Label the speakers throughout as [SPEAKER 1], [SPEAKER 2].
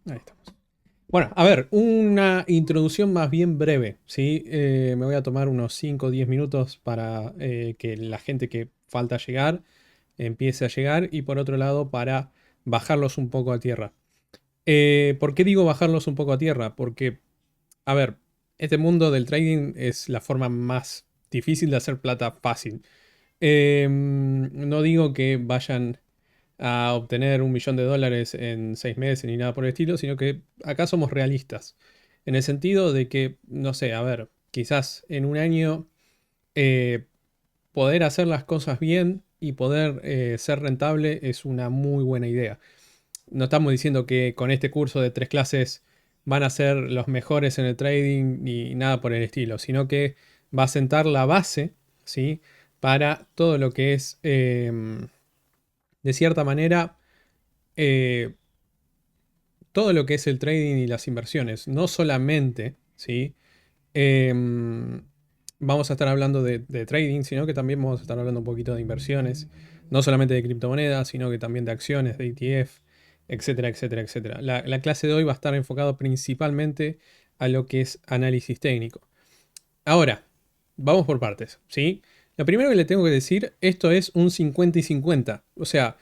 [SPEAKER 1] Ahí estamos. Bueno, a ver, una introducción más bien breve, ¿sí? Me voy a tomar unos 5 o 10 minutos para que la gente que falta llegar empiece a llegar y por otro lado para bajarlos un poco a tierra. ¿Por qué digo bajarlos un poco a tierra? Porque, a ver, este mundo del trading es la forma más difícil de hacer plata fácil. No digo que vayan a obtener $1 millón en 6 meses ni nada por el estilo, sino que acá somos realistas. En el sentido de que, no sé, a ver, quizás en un año eh, poder hacer las cosas bien y poder ser rentable es una muy buena idea. No estamos diciendo que con este curso de 3 clases van a ser los mejores en el trading ni nada por el estilo, sino que va a sentar la base, ¿sí? Para todo lo que es, de cierta manera, eh, todo lo que es el trading y las inversiones, no solamente, ¿sí? Em, Vamos a estar hablando de trading, sino que también vamos a estar hablando un poquito de inversiones, no solamente de criptomonedas, sino que también de acciones, de ETF, etcétera, etcétera, etcétera. La clase de hoy va a estar enfocado principalmente a lo que es análisis técnico. Ahora, vamos por partes, ¿sí? Lo primero que le tengo que decir, esto es un 50 y 50. O sea,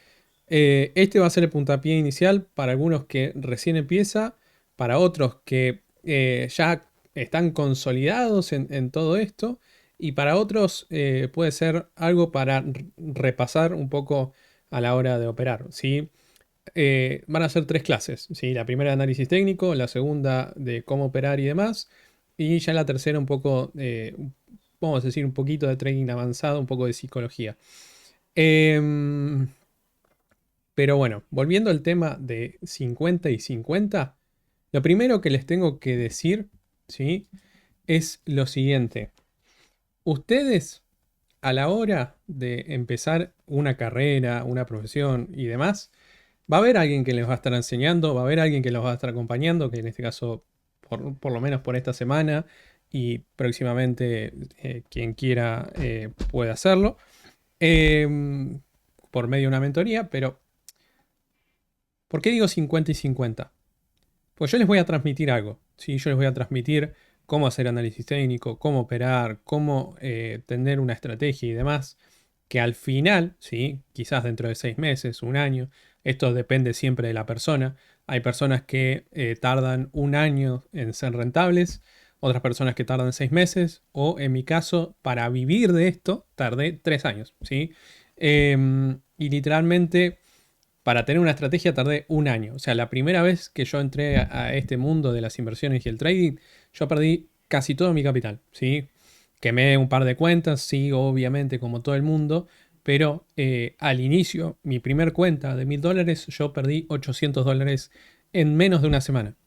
[SPEAKER 1] este va a ser el puntapié inicial para algunos que recién empieza, para otros que ya están consolidados en todo esto, y para otros puede ser algo para repasar un poco a la hora de operar, ¿sí? Van a ser 3 clases, ¿sí? La primera de análisis técnico, la segunda de cómo operar y demás, y ya la tercera un poco, vamos a decir, un poquito de trading avanzado, un poco de psicología. Em, pero bueno, volviendo al tema de 50 y 50, lo primero que les tengo que decir, ¿sí? Es lo siguiente. Ustedes, a la hora de empezar una carrera, una profesión y demás, va a haber alguien que les va a estar enseñando, va a haber alguien que los va a estar acompañando, que en este caso, por lo menos por esta semana y próximamente quien quiera puede hacerlo, em, por medio de una mentoría, pero ¿por qué digo 50 y 50? Pues yo les voy a transmitir algo, ¿sí? Yo les voy a transmitir cómo hacer análisis técnico, cómo operar, cómo tener una estrategia y demás, que al final, ¿sí? Quizás dentro de 6 meses, un año, esto depende siempre de la persona. Hay personas que tardan un año en ser rentables, otras personas que tardan 6 meses, o en mi caso, para vivir de esto, tardé 3 años, ¿sí? Y literalmente para tener una estrategia tardé un año. O sea, la primera vez que yo entré a este mundo de las inversiones y el trading, yo perdí casi todo mi capital, ¿sí? Quemé un par de cuentas, sí, obviamente, como todo el mundo, pero al inicio, mi primer cuenta de $1000, yo perdí $800 en menos de una semana.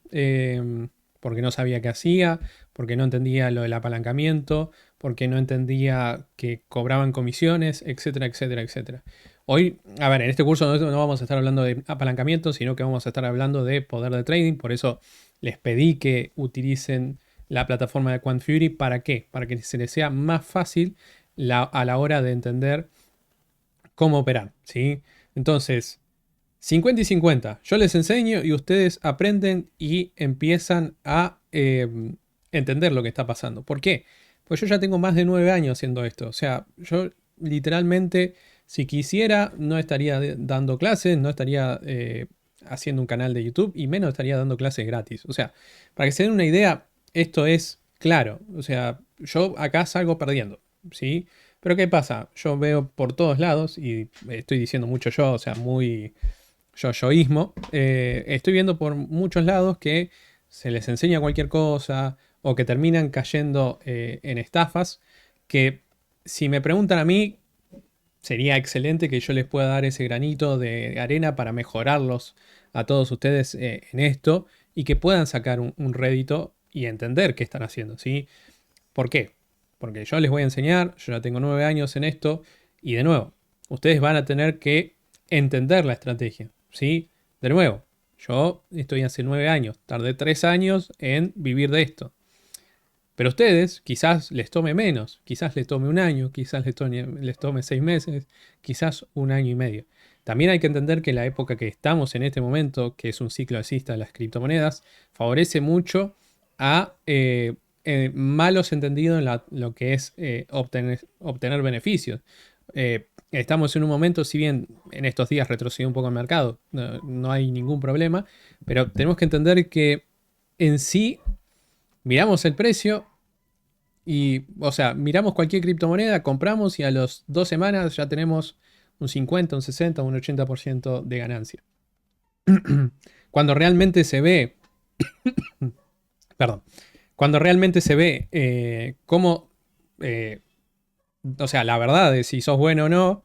[SPEAKER 1] Porque no sabía qué hacía, porque no entendía lo del apalancamiento, porque no entendía que cobraban comisiones, etcétera, etcétera, etcétera. Hoy, a ver, en este curso no vamos a estar hablando de apalancamiento, sino que vamos a estar hablando de poder de trading. Por eso les pedí que utilicen la plataforma de Quant Fury. ¿Para qué? Para que se les sea más fácil a la hora de entender cómo operar, ¿sí? Entonces, 50 y 50. Yo les enseño y ustedes aprenden y empiezan a entender lo que está pasando. ¿Por qué? Pues yo ya tengo más de 9 años haciendo esto. O sea, yo literalmente, si quisiera, no estaría dando clases, no estaría haciendo un canal de YouTube y menos estaría dando clases gratis. O sea, para que se den una idea, esto es claro. O sea, yo acá salgo perdiendo, ¿sí? Pero ¿qué pasa? Yo veo por todos lados y estoy diciendo mucho yo, o sea, muy yoísmo, estoy viendo por muchos lados que se les enseña cualquier cosa o que terminan cayendo en estafas que si me preguntan a mí, sería excelente que yo les pueda dar ese granito de arena para mejorarlos a todos ustedes en esto y que puedan sacar un rédito y entender qué están haciendo, ¿sí? ¿Por qué? Porque yo les voy a enseñar, yo ya tengo 9 años en esto y de nuevo, ustedes van a tener que entender la estrategia, ¿sí? De nuevo, yo estoy hace 9 años, tardé 3 años en vivir de esto. Pero ustedes quizás les tome menos, quizás les tome un año, quizás les tome 6 meses, quizás un año y medio. También hay que entender que la época que estamos en este momento, que es un ciclo alcista de las criptomonedas, favorece mucho a malos entendidos en lo que es obtener beneficios. Estamos en un momento, si bien en estos días retrocedió un poco el mercado, no hay ningún problema, pero tenemos que entender que en sí miramos el precio y, o sea, miramos cualquier criptomoneda, compramos y a las 2 semanas ya tenemos un 50, un 60, un 80% de ganancia. Cuando realmente se ve, perdón, cuando realmente se ve cómo, eh, o sea, la verdad de si sos bueno o no,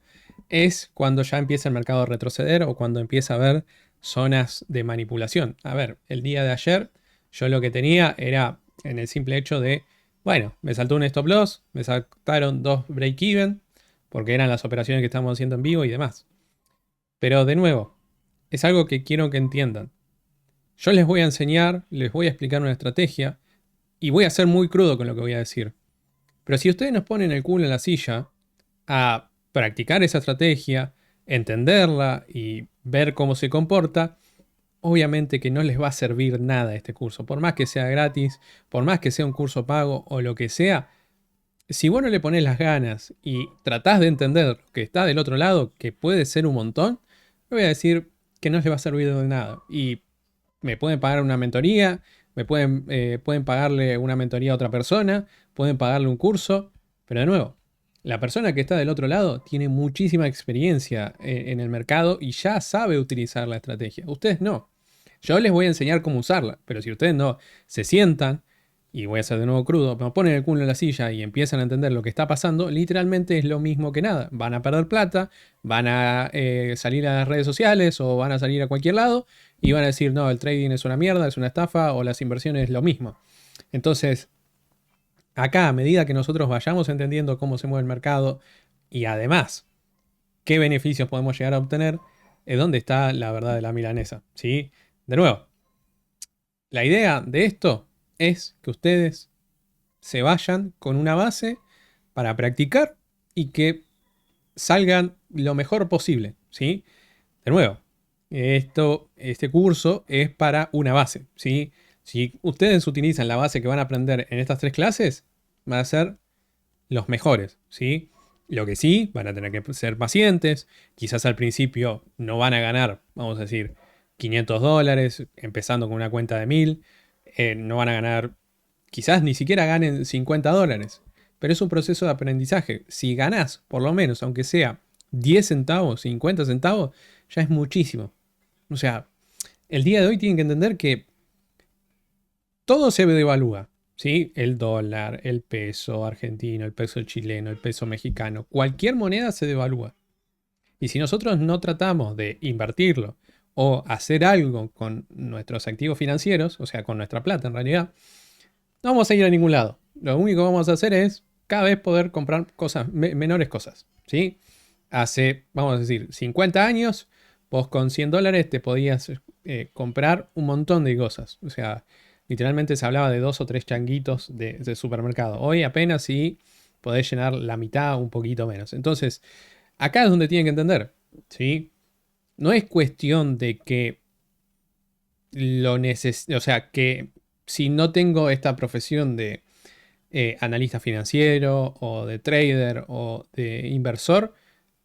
[SPEAKER 1] es cuando ya empieza el mercado a retroceder o cuando empieza a haber zonas de manipulación. A ver, el día de ayer yo lo que tenía era en el simple hecho de, bueno, me saltó un stop loss, me saltaron dos break-even, porque eran las operaciones que estábamos haciendo en vivo y demás. Pero de nuevo, es algo que quiero que entiendan. Yo les voy a enseñar, les voy a explicar una estrategia y voy a ser muy crudo con lo que voy a decir. Pero si ustedes nos ponen el culo en la silla a practicar esa estrategia, entenderla y ver cómo se comporta, obviamente que no les va a servir nada este curso. Por más que sea gratis, por más que sea un curso pago o lo que sea, si vos no le pones las ganas y tratás de entender lo que está del otro lado, que puede ser un montón, le voy a decir que no les va a servir de nada. Y me pueden pagar una mentoría, pueden pagarle una mentoría a otra persona, pueden pagarle un curso, pero de nuevo, la persona que está del otro lado tiene muchísima experiencia en el mercado y ya sabe utilizar la estrategia. Ustedes no. Yo les voy a enseñar cómo usarla, pero si ustedes no se sientan, y voy a ser de nuevo crudo, me ponen el culo en la silla y empiezan a entender lo que está pasando, literalmente es lo mismo que nada. Van a perder plata, van a salir a las redes sociales o van a salir a cualquier lado y van a decir, no, el trading es una mierda, es una estafa o las inversiones es lo mismo. Entonces, acá, a medida que nosotros vayamos entendiendo cómo se mueve el mercado y además qué beneficios podemos llegar a obtener, es donde está la verdad de la milanesa. ¿Sí? De nuevo, la idea de esto es que ustedes se vayan con una base para practicar y que salgan lo mejor posible. ¿Sí? De nuevo, este curso es para una base, ¿sí? Si ustedes utilizan la base que van a aprender en estas 3 clases, van a ser los mejores, ¿sí? Lo que sí, van a tener que ser pacientes. Quizás al principio no van a ganar, vamos a decir, $500, empezando con una cuenta de 1000. No van a ganar, quizás ni siquiera ganen $50. Pero es un proceso de aprendizaje. Si ganás, por lo menos, aunque sea 10 centavos, 50 centavos, ya es muchísimo. O sea, el día de hoy tienen que entender que todo se devalúa, ¿sí? El dólar, el peso argentino, el peso chileno, el peso mexicano, cualquier moneda se devalúa. Y si nosotros no tratamos de invertirlo o hacer algo con nuestros activos financieros, o sea, con nuestra plata en realidad, no vamos a ir a ningún lado. Lo único que vamos a hacer es cada vez poder comprar cosas, menores cosas, ¿sí? Hace, vamos a decir, 50 años, vos con $100 te podías comprar un montón de cosas. O sea, literalmente se hablaba de 2 o 3 changuitos de supermercado. Hoy apenas sí podés llenar la mitad, un poquito menos. Entonces, acá es donde tienen que entender, ¿sí? No es cuestión de que o sea, que si no tengo esta profesión de analista financiero o de trader o de inversor,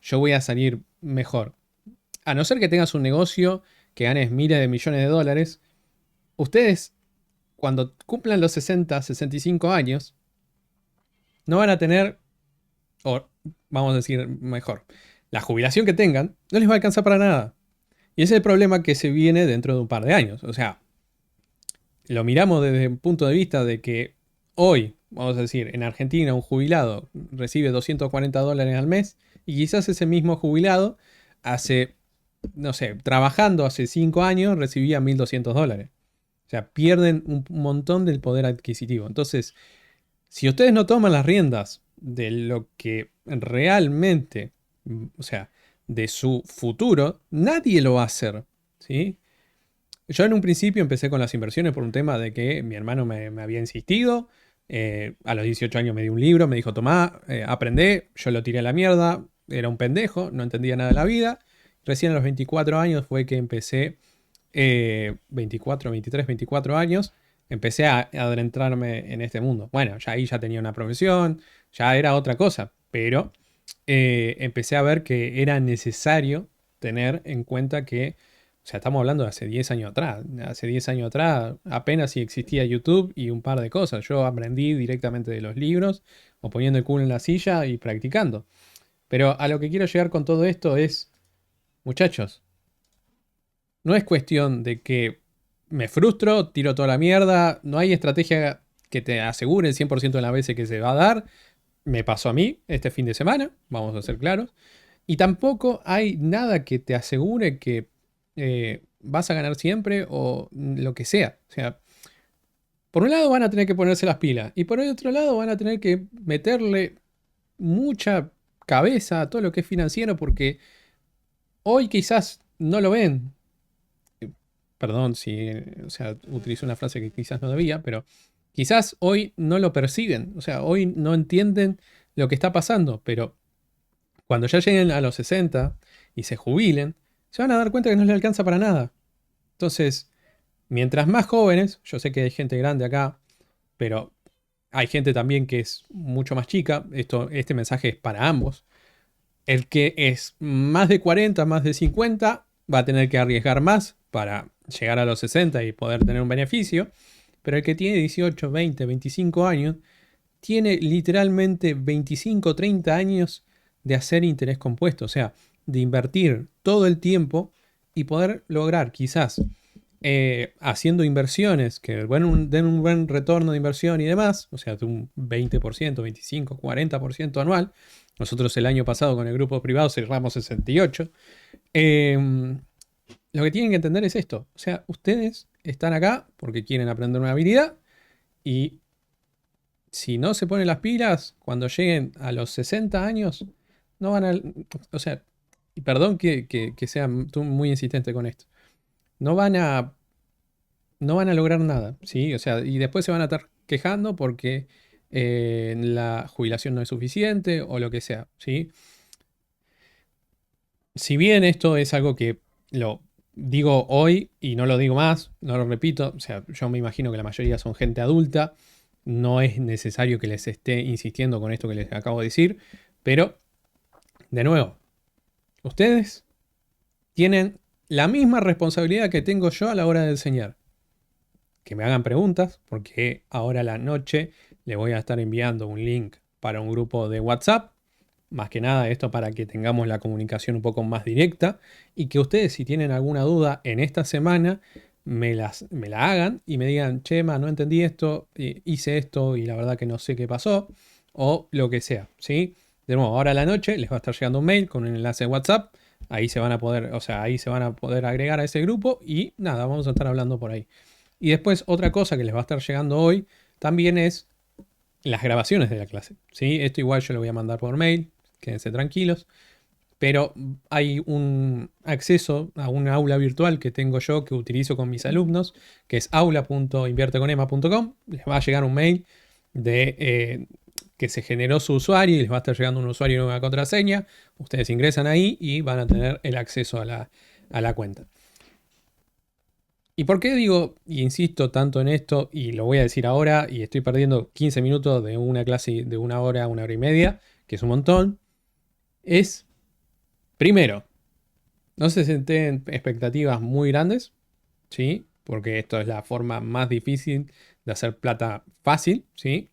[SPEAKER 1] yo voy a salir mejor. A no ser que tengas un negocio que ganes miles de millones de dólares, ustedes cuando cumplan los 60, 65 años, no van a tener, o vamos a decir mejor, la jubilación que tengan no les va a alcanzar para nada. Y ese es el problema que se viene dentro de un par de años. O sea, lo miramos desde el punto de vista de que hoy, vamos a decir, en Argentina un jubilado recibe $240 al mes y quizás ese mismo jubilado hace, no sé, trabajando hace 5 años recibía $1.200. O sea, pierden un montón del poder adquisitivo. Entonces, si ustedes no toman las riendas de lo que realmente, o sea, de su futuro, nadie lo va a hacer. ¿Sí? Yo en un principio empecé con las inversiones por un tema de que mi hermano me había insistido. A los 18 años me dio un libro, me dijo, tomá, aprendé. Yo lo tiré a la mierda, era un pendejo, no entendía nada de la vida. recién a los 24 años fue que empecé, 24, 23, 24 años, empecé a adentrarme en este mundo. Bueno, ya ahí ya tenía una profesión, ya era otra cosa, pero empecé a ver que era necesario tener en cuenta que, o sea, estamos hablando de hace 10 años atrás. Hace 10 años atrás apenas si existía YouTube y un par de cosas. Yo aprendí directamente de los libros o poniendo el culo en la silla y practicando. Pero a lo que quiero llegar con todo esto es, muchachos, no es cuestión de que me frustro, tiro toda la mierda, no hay estrategia que te asegure el 100% de las veces que se va a dar. Me pasó a mí este fin de semana, vamos a ser claros. Y tampoco hay nada que te asegure que vas a ganar siempre o lo que sea. O sea, por un lado van a tener que ponerse las pilas y por el otro lado van a tener que meterle mucha cabeza a todo lo que es financiero porque hoy quizás no lo ven. Perdón si, o sea, utilizo una frase que quizás no debía, pero quizás hoy no lo perciben. O sea, hoy no entienden lo que está pasando, pero cuando ya lleguen a los 60 y se jubilen, se van a dar cuenta que no les alcanza para nada. Entonces, mientras más jóvenes, yo sé que hay gente grande acá, pero hay gente también que es mucho más chica. Este mensaje es para ambos. El que es más de 40, más de 50, va a tener que arriesgar más para llegar a los 60 y poder tener un beneficio. Pero el que tiene 18, 20, 25 años, tiene literalmente 25, 30 años de hacer interés compuesto. O sea, de invertir todo el tiempo y poder lograr quizás haciendo inversiones que den un buen retorno de inversión y demás, o sea, de un 20%, 25%, 40% anual. Nosotros el año pasado con el grupo privado cerramos 68. Lo que tienen que entender es esto. O sea, ustedes están acá porque quieren aprender una habilidad y si no se ponen las pilas, cuando lleguen a los 60 años, no van a... O sea, y perdón que sea muy insistente con esto. No van a no van a lograr nada, ¿sí? O sea, y después se van a estar quejando porque la jubilación no es suficiente o lo que sea, ¿sí? Si bien esto es algo que lo digo hoy y no lo digo más, no lo repito, o sea, yo me imagino que la mayoría son gente adulta, no es necesario que les esté insistiendo con esto que les acabo de decir, pero, de nuevo, ustedes tienen la misma responsabilidad que tengo yo a la hora de enseñar. Que me hagan preguntas, porque ahora a la noche le voy a estar enviando un link para un grupo de WhatsApp. Más que nada esto para que tengamos la comunicación un poco más directa y que ustedes si tienen alguna duda en esta semana me la hagan y me digan, Chema, no entendí esto, hice esto y la verdad que no sé qué pasó o lo que sea, ¿sí? De nuevo, ahora a la noche les va a estar llegando un mail con un enlace de WhatsApp. Ahí se van a poder, o sea, ahí se van a poder agregar a ese grupo y nada, vamos a estar hablando por ahí. Y después otra cosa que les va a estar llegando hoy también es las grabaciones de la clase, ¿sí? Esto igual yo lo voy a mandar por mail, quédense tranquilos, pero hay un acceso a una aula virtual que tengo yo que utilizo con mis alumnos, que es aula.invierteconema.com. Les va a llegar un mail de que se generó su usuario y les va a estar llegando un usuario y una contraseña. Ustedes ingresan ahí y van a tener el acceso a la cuenta. ¿Y por qué digo y insisto tanto en esto y lo voy a decir ahora y estoy perdiendo 15 minutos de una clase de una hora y media, que es un montón? Es, primero, no se sienten expectativas muy grandes, ¿sí? Porque esto es la forma más difícil de hacer plata fácil, ¿sí?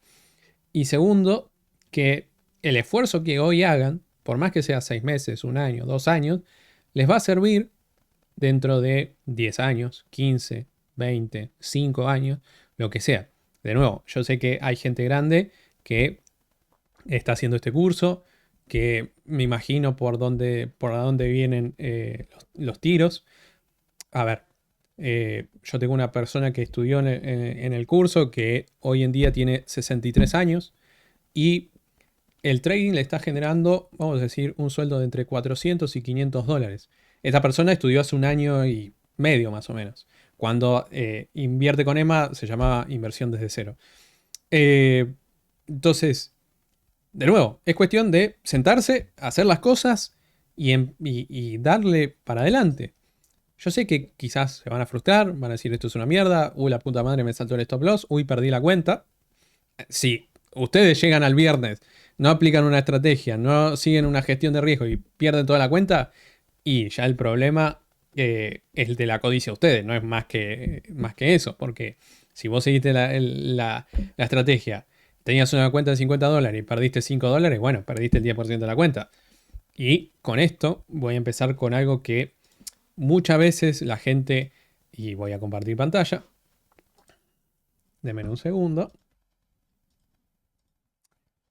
[SPEAKER 1] Y segundo, que el esfuerzo que hoy hagan, por más que sea 6 meses, un año, 2 años, les va a servir dentro de 10 años, 15, 20, 5 años, lo que sea. De nuevo, yo sé que hay gente grande que está haciendo este curso, que me imagino por dónde vienen los tiros. A ver, yo tengo una persona que estudió en el curso que hoy en día tiene 63 años y el trading le está generando, vamos a decir, un sueldo de entre 400 y 500 dólares. Esta persona estudió hace un año y medio más o menos. Cuando invierte con Emma se llamaba inversión desde cero. Entonces, de nuevo, es cuestión de sentarse, hacer las cosas y darle para adelante. Yo sé que quizás se van a frustrar, van a decir esto es una mierda, uy la puta madre me saltó el stop loss, uy perdí la cuenta. Si ustedes llegan al viernes, no aplican una estrategia, no siguen una gestión de riesgo y pierden toda la cuenta, y ya el problema es el de la codicia de ustedes, no es más que eso, porque si vos seguiste la estrategia, tenías una cuenta de $50 y perdiste $5, bueno, perdiste el 10% de la cuenta. Y con esto voy a empezar con algo que muchas veces la gente, y voy a compartir pantalla, denme un segundo.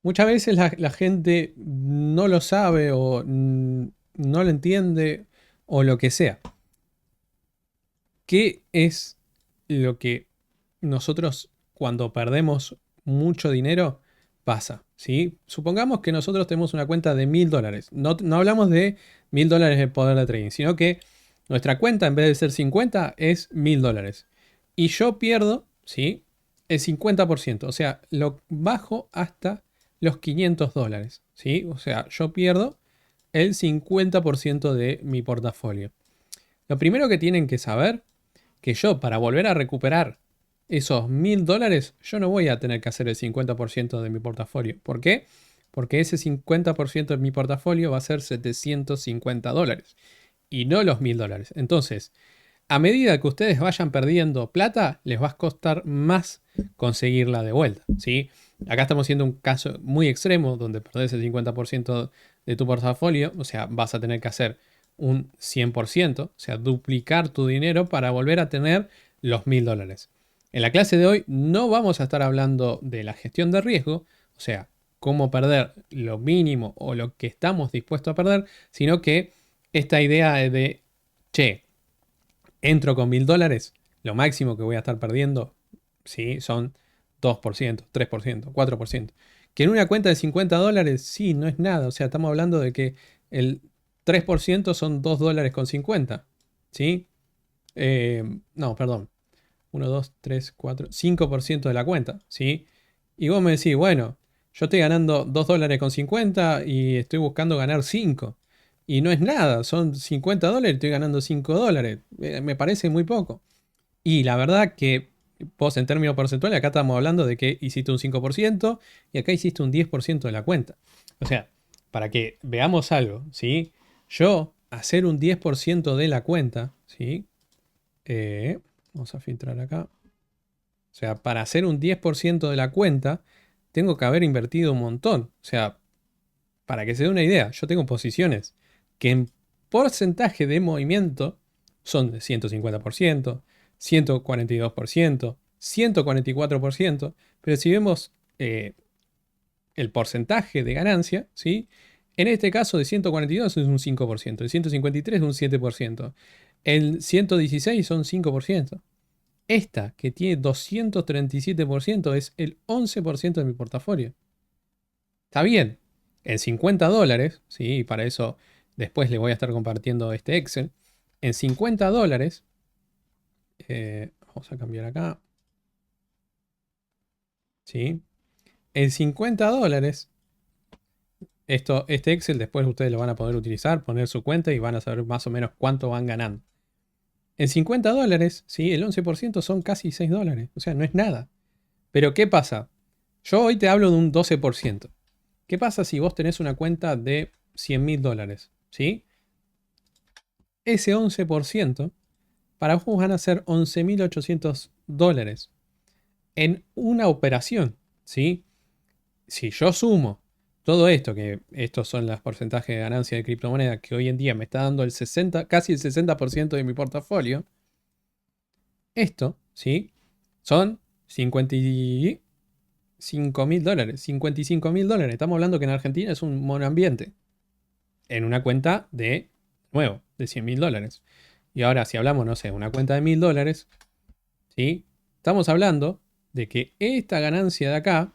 [SPEAKER 1] Muchas veces la gente no lo sabe o no lo entiende o lo que sea. ¿Qué es lo que nosotros cuando perdemos mucho dinero pasa? ¿Sí? Supongamos que nosotros tenemos una cuenta de $1000. No hablamos de $1000 de poder de trading, sino que nuestra cuenta en vez de ser 50 es $1000. Y yo pierdo, ¿sí? El 50%. O sea, lo bajo hasta los $500. ¿Sí? O sea, yo pierdo el 50% de mi portafolio. Lo primero que tienen que saber que yo para volver a recuperar esos $1000, yo no voy a tener que hacer el 50% de mi portafolio. ¿Por qué? Porque ese 50% de mi portafolio va a ser $750 y no los $1000. Entonces, a medida que ustedes vayan perdiendo plata, les va a costar más conseguirla de vuelta, ¿sí? Acá estamos haciendo un caso muy extremo donde perdés el 50% de tu portafolio, o sea, vas a tener que hacer un 100%, o sea, duplicar tu dinero para volver a tener los $1000. En la clase de hoy no vamos a estar hablando de la gestión de riesgo, o sea, cómo perder lo mínimo o lo que estamos dispuestos a perder, sino que esta idea de, che, entro con $1000, lo máximo que voy a estar perdiendo, ¿sí? Son 2%, 3%, 4%. Que en una cuenta de $50, sí, no es nada. O sea, estamos hablando de que el 3% son $2,50. ¿Sí? No, perdón. 1, 2, 3, 4, 5% de la cuenta. ¿Sí? Y vos me decís, bueno, yo estoy ganando $2,50 y estoy buscando ganar 5. Y no es nada, son $50 y estoy ganando $5. Me parece muy poco. Y la verdad que vos en términos porcentuales acá estamos hablando de que hiciste un 5% y acá hiciste un 10% de la cuenta. O sea, para que veamos algo, ¿sí? Yo hacer un 10% de la cuenta, ¿sí? Vamos a filtrar acá. O sea, para hacer un 10% de la cuenta, tengo que haber invertido un montón. O sea, para que se dé una idea, yo tengo posiciones que en porcentaje de movimiento son de 150%, 142%, 144%, pero si vemos el porcentaje de ganancia, ¿sí? En este caso de 142 es un 5%, el 153 es un 7%, el 116 son 5%. Esta, que tiene 237%, es el 11% de mi portafolio. Está bien, en $50, ¿sí? Y para eso después les voy a estar compartiendo este Excel. En $50, vamos a cambiar acá, ¿sí? En $50, este Excel después ustedes lo van a poder utilizar, poner su cuenta y van a saber más o menos cuánto van ganando. En $50, ¿sí? El 11% son casi $6. O sea, no es nada. Pero ¿qué pasa? Yo hoy te hablo de un 12%. ¿Qué pasa si vos tenés una cuenta de $100.000? ¿Sí? Ese 11% para vos van a ser $11.800 en una operación, ¿sí? Si yo sumo todo esto, que estos son los porcentajes de ganancia de criptomonedas que hoy en día me está dando el 60, casi el 60% de mi portafolio, esto, ¿sí? Son $55.000, $55.000. Estamos hablando que en Argentina es un monoambiente en una cuenta de, nuevo, de $100.000. Y ahora, si hablamos, no sé, una cuenta de $1.000, ¿sí? Estamos hablando de que esta ganancia de acá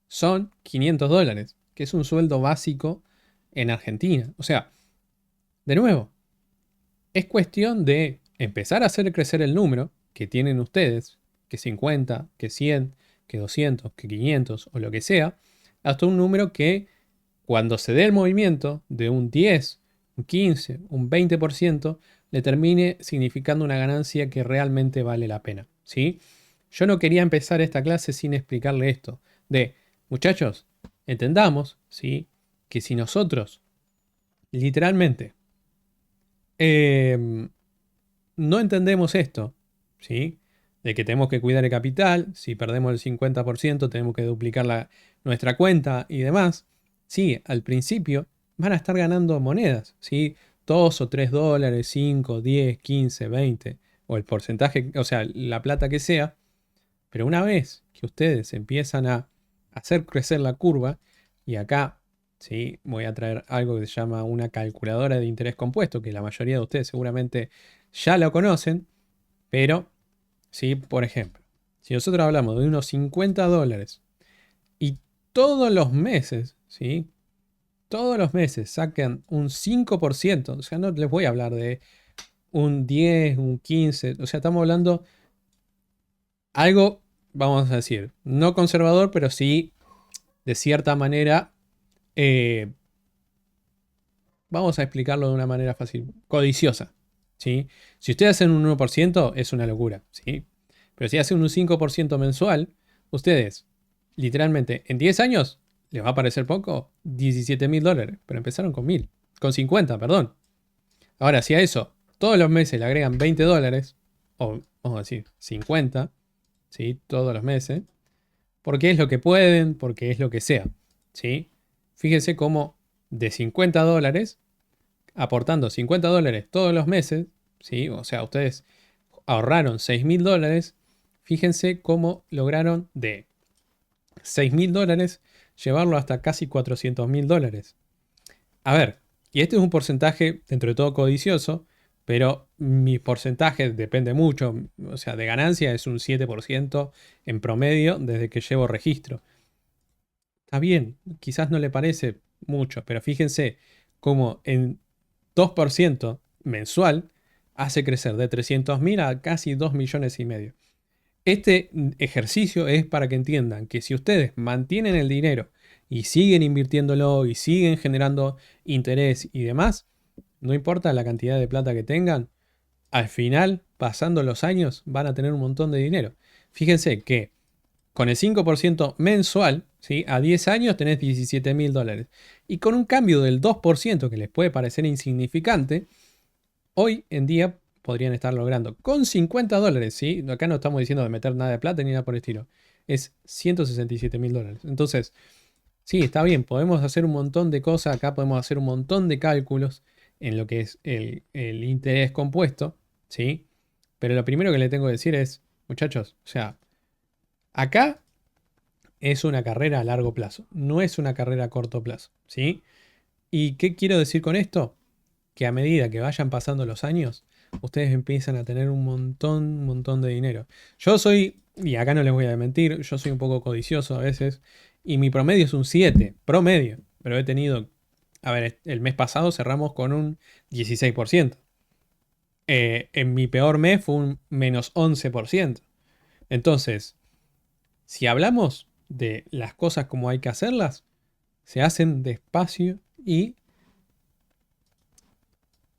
[SPEAKER 1] son $500, que es un sueldo básico en Argentina. O sea, de nuevo, es cuestión de empezar a hacer crecer el número que tienen ustedes, que 50, que 100, que 200, que 500 o lo que sea, hasta un número que cuando se dé el movimiento de un 10 un 15, un 20%, le termine significando una ganancia que realmente vale la pena, ¿sí? Yo no quería empezar esta clase sin explicarle esto, de, muchachos, entendamos, ¿sí? Que si nosotros, literalmente, eh, no entendemos esto, ¿sí? De que tenemos que cuidar el capital, si perdemos el 50% tenemos que duplicar nuestra cuenta y demás. Sí, al principio van a estar ganando monedas, ¿sí? 2 o 3 dólares, 5, 10, 15, 20, o el porcentaje, o sea, la plata que sea, pero una vez que ustedes empiezan a hacer crecer la curva, y acá, ¿sí? Voy a traer algo que se llama una calculadora de interés compuesto, que la mayoría de ustedes seguramente ya lo conocen, pero, ¿sí? Por ejemplo, si nosotros hablamos de unos 50 dólares y todos los meses, ¿sí? Todos los meses sacan un 5%, o sea, no les voy a hablar de un 10, un 15, o sea, estamos hablando algo, vamos a decir, no conservador, pero sí, de cierta manera, eh, vamos a explicarlo de una manera fácil, codiciosa, ¿sí? Si ustedes hacen un 1% es una locura, ¿sí? Pero si hacen un 5% mensual, ustedes, literalmente, en 10 años, ¿les va a parecer poco? 17.000 dólares, pero empezaron con 1.000, con 50, perdón. Ahora, si a eso todos los meses le agregan 20 dólares, o vamos a decir 50, ¿sí? Todos los meses, porque es lo que pueden, porque es lo que sea, ¿sí? Fíjense cómo de 50 dólares, aportando 50 dólares todos los meses, ¿sí? O sea, ustedes ahorraron 6.000 dólares, fíjense cómo lograron de 6.000 dólares llevarlo hasta casi 400.000 dólares. A ver, y este es un porcentaje dentro de todo codicioso, pero mi porcentaje depende mucho, o sea, de ganancia es un 7% en promedio desde que llevo registro. Está bien, quizás no le parece mucho, pero fíjense cómo en 2% mensual hace crecer de 300.000 a casi 2,5 millones. Este ejercicio es para que entiendan que si ustedes mantienen el dinero y siguen invirtiéndolo y siguen generando interés y demás, no importa la cantidad de plata que tengan, al final, pasando los años, van a tener un montón de dinero. Fíjense que con el 5% mensual, ¿sí? A 10 años tenés 17.000 dólares. Y con un cambio del 2% que les puede parecer insignificante, hoy en día podrían estar logrando con 50 dólares, ¿sí? Acá no estamos diciendo de meter nada de plata ni nada por el estilo. Es 167.000 dólares. Entonces, sí, está bien, podemos hacer un montón de cosas, acá podemos hacer un montón de cálculos en lo que es el interés compuesto, ¿sí? Pero lo primero que le tengo que decir es, muchachos, o sea, acá es una carrera a largo plazo, no es una carrera a corto plazo, ¿sí? ¿Y qué quiero decir con esto? Que a medida que vayan pasando los años, ustedes empiezan a tener un montón de dinero. Yo soy, y acá no les voy a mentir, yo soy un poco codicioso a veces, y mi promedio es un 7 promedio, pero he tenido, a ver, el mes pasado cerramos con un 16%. En mi peor mes fue un -11%. Entonces, si hablamos de las cosas como hay que hacerlas, se hacen despacio y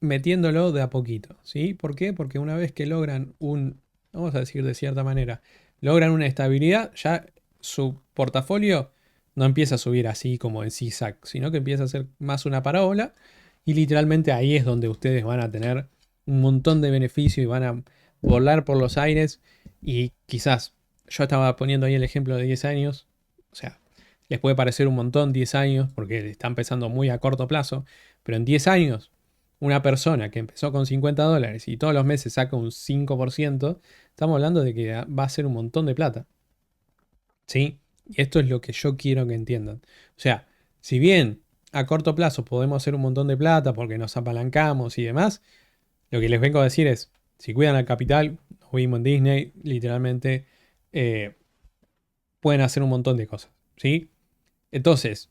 [SPEAKER 1] metiéndolo de a poquito, ¿sí? ¿Por qué? Porque una vez que logran vamos a decir de cierta manera, logran una estabilidad, ya su portafolio no empieza a subir así como en zigzag, sino que empieza a ser más una parábola y literalmente ahí es donde ustedes van a tener un montón de beneficio y van a volar por los aires y quizás yo estaba poniendo ahí el ejemplo de 10 años, o sea, les puede parecer un montón 10 años porque están empezando muy a corto plazo, pero en 10 años una persona que empezó con 50 dólares y todos los meses saca un 5%, estamos hablando de que va a ser un montón de plata. ¿Sí? Y esto es lo que yo quiero que entiendan. O sea, si bien a corto plazo podemos hacer un montón de plata porque nos apalancamos y demás, lo que les vengo a decir es, si cuidan al capital, nos vimos en Disney, literalmente eh, pueden hacer un montón de cosas. ¿Sí? Entonces,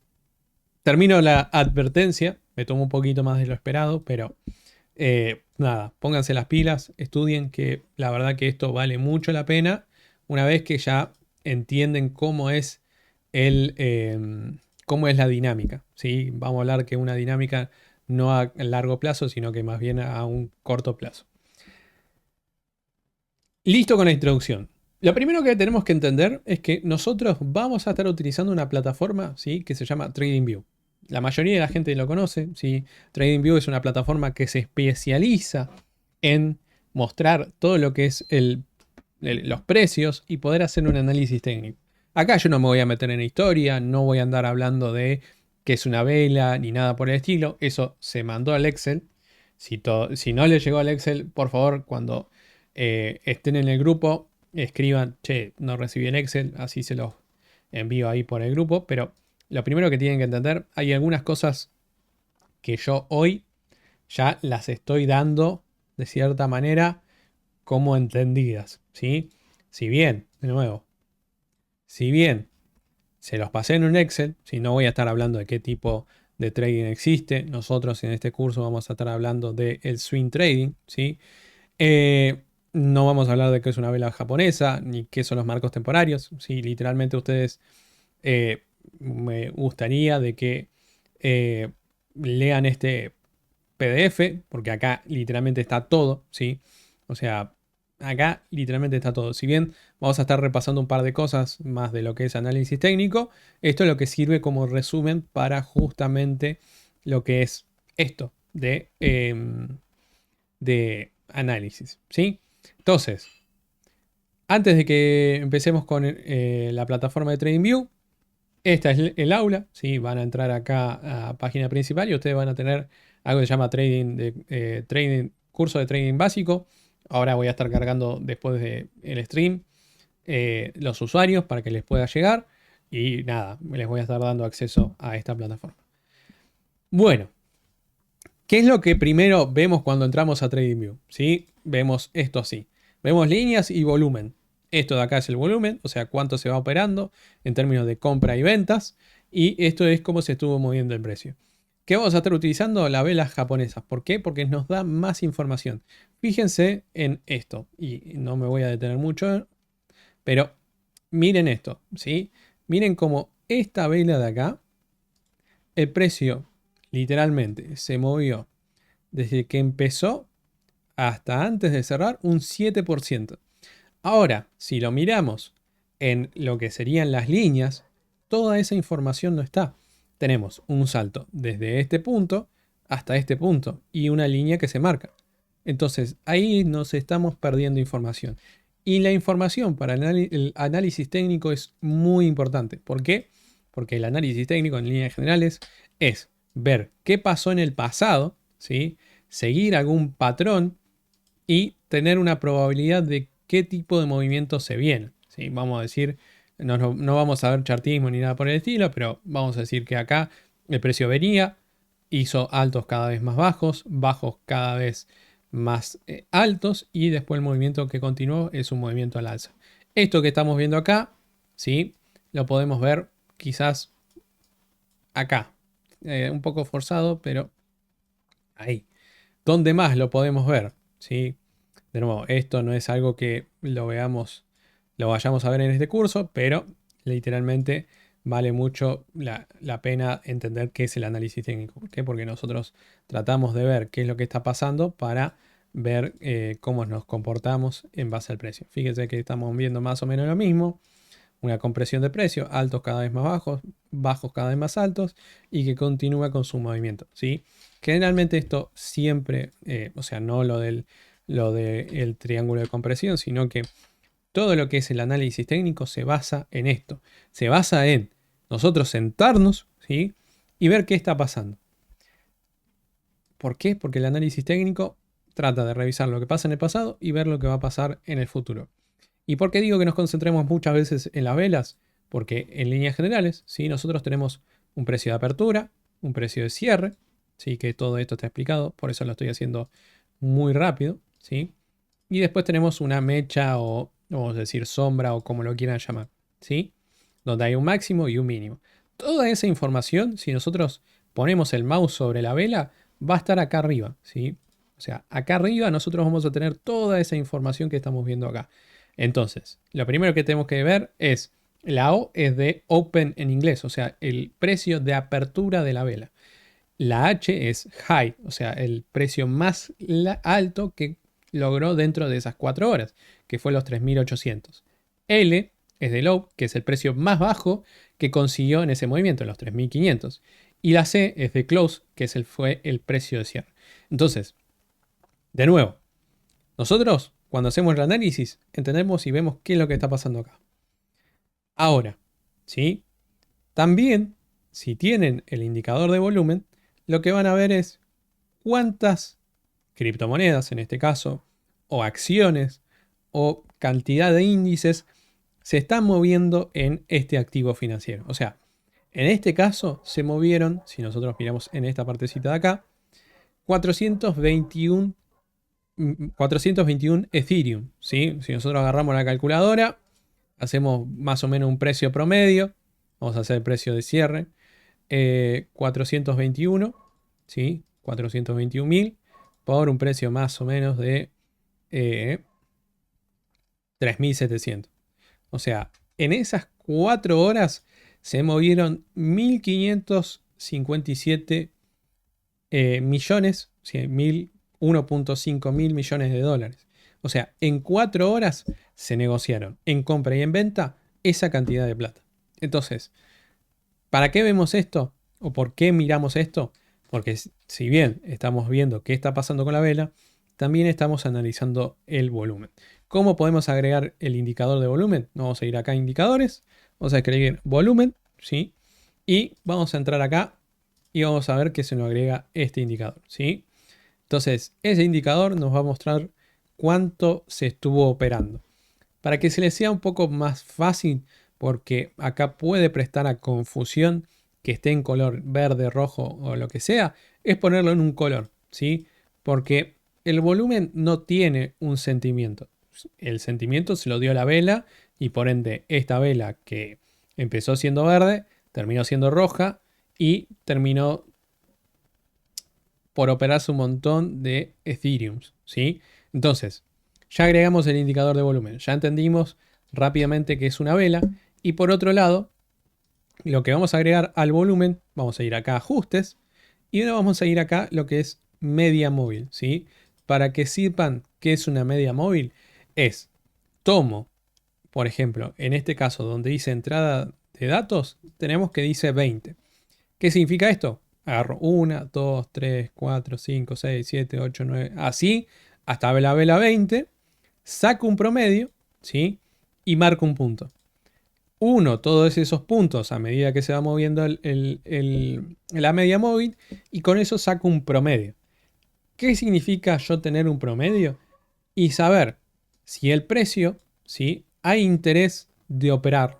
[SPEAKER 1] termino la advertencia, me tomo un poquito más de lo esperado, pero nada, pónganse las pilas, estudien que la verdad que esto vale mucho la pena una vez que ya entienden cómo es cómo es la dinámica, ¿sí? Vamos a hablar que una dinámica no a largo plazo, sino que más bien a un corto plazo. Listo con la introducción. Lo primero que tenemos que entender es que nosotros vamos a estar utilizando una plataforma, ¿sí?, que se llama TradingView. La mayoría de la gente lo conoce, ¿sí? TradingView es una plataforma que se especializa en mostrar todo lo que es los precios y poder hacer un análisis técnico. Acá yo no me voy a meter en historia, no voy a andar hablando de qué es una vela ni nada por el estilo. Eso se mandó al Excel. Si no le llegó al Excel, por favor, cuando estén en el grupo, escriban, che, no recibí el Excel, así se los envío ahí por el grupo. Pero lo primero que tienen que entender, hay algunas cosas que yo hoy ya las estoy dando de cierta manera como entendidas, ¿sí? Si bien, de nuevo, si bien se los pasé en un Excel, si no voy a estar hablando de qué tipo de trading existe, nosotros en este curso vamos a estar hablando del swing trading, ¿sí? No vamos a hablar de qué es una vela japonesa, ni qué son los marcos temporarios, ¿sí? Literalmente ustedes me gustaría de que eh, lean este PDF, porque acá literalmente está todo, ¿sí? O sea, acá literalmente está todo. Si bien vamos a estar repasando un par de cosas más de lo que es análisis técnico, esto es lo que sirve como resumen para justamente lo que es esto de análisis, ¿sí? Entonces, antes de que empecemos con la plataforma de TradingView, esta es el aula, ¿sí? Van a entrar acá a página principal y ustedes van a tener algo que se llama curso de trading básico. Ahora voy a estar cargando después del stream los usuarios para que les pueda llegar. Y nada, les voy a estar dando acceso a esta plataforma. Bueno, ¿qué es lo que primero vemos cuando entramos a TradingView? ¿Sí? Vemos esto así. Vemos líneas y volumen. Esto de acá es el volumen, o sea, cuánto se va operando en términos de compra y ventas. Y esto es cómo se estuvo moviendo el precio. ¿Qué vamos a estar utilizando? Las velas japonesas. ¿Por qué? Porque nos da más información. Fíjense en esto. Y no me voy a detener mucho, pero miren esto, ¿sí? Miren cómo esta vela de acá, el precio literalmente se movió desde que empezó hasta antes de cerrar un 7%. Ahora, si lo miramos en lo que serían las líneas, toda esa información no está. Tenemos un salto desde este punto hasta este punto y una línea que se marca. Entonces ahí nos estamos perdiendo información. Y la información para el análisis técnico es muy importante. ¿Por qué? Porque el análisis técnico en líneas generales es ver qué pasó en el pasado, ¿sí? Seguir algún patrón y tener una probabilidad de qué tipo de movimiento se viene, ¿sí? Vamos a decir, no vamos a ver chartismo ni nada por el estilo, pero vamos a decir que acá el precio venía, hizo altos cada vez más bajos, bajos cada vez más altos y después el movimiento que continuó es un movimiento al alza. Esto que estamos viendo acá, ¿sí? Lo podemos ver quizás acá, un poco forzado, pero ahí. ¿Dónde más lo podemos ver? ¿Sí? De nuevo, esto no es algo que lo veamos, lo vayamos a ver en este curso, pero literalmente vale mucho la pena entender qué es el análisis técnico. ¿Por qué? Porque nosotros tratamos de ver qué es lo que está pasando para ver cómo nos comportamos en base al precio. Fíjense que estamos viendo más o menos lo mismo. Una compresión de precio, altos cada vez más bajos, bajos cada vez más altos y que continúa con su movimiento, ¿sí? Generalmente esto siempre, o sea, no lo del triángulo de compresión, sino que todo lo que es el análisis técnico se basa en esto. Se basa en nosotros sentarnos, ¿sí? Y ver qué está pasando. ¿Por qué? Porque el análisis técnico trata de revisar lo que pasa en el pasado y ver lo que va a pasar en el futuro. ¿Y por qué digo que nos concentremos muchas veces en las velas? Porque en líneas generales, ¿sí? Nosotros tenemos un precio de apertura, un precio de cierre, ¿sí? Que todo esto está explicado, por eso lo estoy haciendo muy rápido, ¿sí? Y después tenemos una mecha o, vamos a decir, sombra o como lo quieran llamar, ¿sí? Donde hay un máximo y un mínimo. Toda esa información, si nosotros ponemos el mouse sobre la vela, va a estar acá arriba, ¿sí? O sea, acá arriba nosotros vamos a tener toda esa información que estamos viendo acá. Entonces, lo primero que tenemos que ver es, la O es de open en inglés, o sea, el precio de apertura de la vela. La H es high, o sea, el precio más alto que logró dentro de esas 4 horas, que fue los 3.800. L es de low, que es el precio más bajo que consiguió en ese movimiento, los 3.500. Y la C es de close, que fue el precio de cierre. Entonces, de nuevo, nosotros cuando hacemos el análisis entendemos y vemos qué es lo que está pasando acá. Ahora, ¿sí? También, si tienen el indicador de volumen, lo que van a ver es cuántas criptomonedas, en este caso, o acciones, o cantidad de índices se están moviendo en este activo financiero. O sea, en este caso se movieron, si nosotros miramos en esta partecita de acá, 421, 421 Ethereum. ¿Sí? Si nosotros agarramos la calculadora, hacemos más o menos un precio promedio. Vamos a hacer el precio de cierre. 421, ¿sí? 421.000 por un precio más o menos de 3.700. O sea, en esas 4 horas se movieron 1.557 millones, ¿sí? 1.5 mil millones de dólares. O sea, en 4 horas se negociaron en compra y en venta esa cantidad de plata. Entonces, ¿para qué vemos esto? ¿O por qué miramos esto? Porque si bien estamos viendo qué está pasando con la vela, también estamos analizando el volumen. ¿Cómo podemos agregar el indicador de volumen? Vamos a ir acá a indicadores, vamos a escribir volumen, ¿sí? Y vamos a entrar acá y vamos a ver que se nos agrega este indicador, ¿sí? Entonces, ese indicador nos va a mostrar cuánto se estuvo operando. Para que se les sea un poco más fácil, porque acá puede prestar a confusión que esté en color verde, rojo o lo que sea, es ponerlo en un color, ¿sí? Porque el volumen no tiene un sentimiento. El sentimiento se lo dio la vela y por ende esta vela que empezó siendo verde, terminó siendo roja y terminó por operarse un montón de Ethereum, ¿sí? Entonces, ya agregamos el indicador de volumen, ya entendimos rápidamente que es una vela y por otro lado, lo que vamos a agregar al volumen, vamos a ir acá a ajustes y ahora vamos a ir acá lo que es media móvil, ¿sí? Para que sepan qué es una media móvil, es tomo, por ejemplo, en este caso donde dice entrada de datos, tenemos que dice 20. ¿Qué significa esto? Agarro 1, 2, 3, 4, 5, 6, 7, 8, 9, así, hasta la vela 20, saco un promedio, ¿sí? Y marco un punto. Uno todos esos puntos a medida que se va moviendo la media móvil y con eso saco un promedio. ¿Qué significa yo tener un promedio? Y saber si el precio, ¿sí? Hay interés de operar,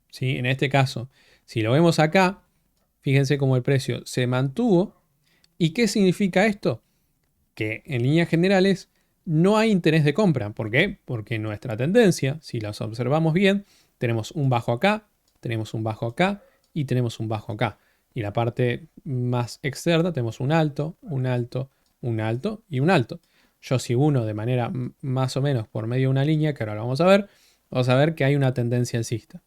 [SPEAKER 1] ¿sí? En este caso, si lo vemos acá, fíjense cómo el precio se mantuvo. ¿Y qué significa esto? Que en líneas generales no hay interés de compra. ¿Por qué? Porque nuestra tendencia, si las observamos bien, tenemos un bajo acá, tenemos un bajo acá y tenemos un bajo acá. Y la parte más externa tenemos un alto, un alto, un alto y un alto. Yo si uno de manera más o menos por medio de una línea, que ahora lo vamos a ver que hay una tendencia alcista.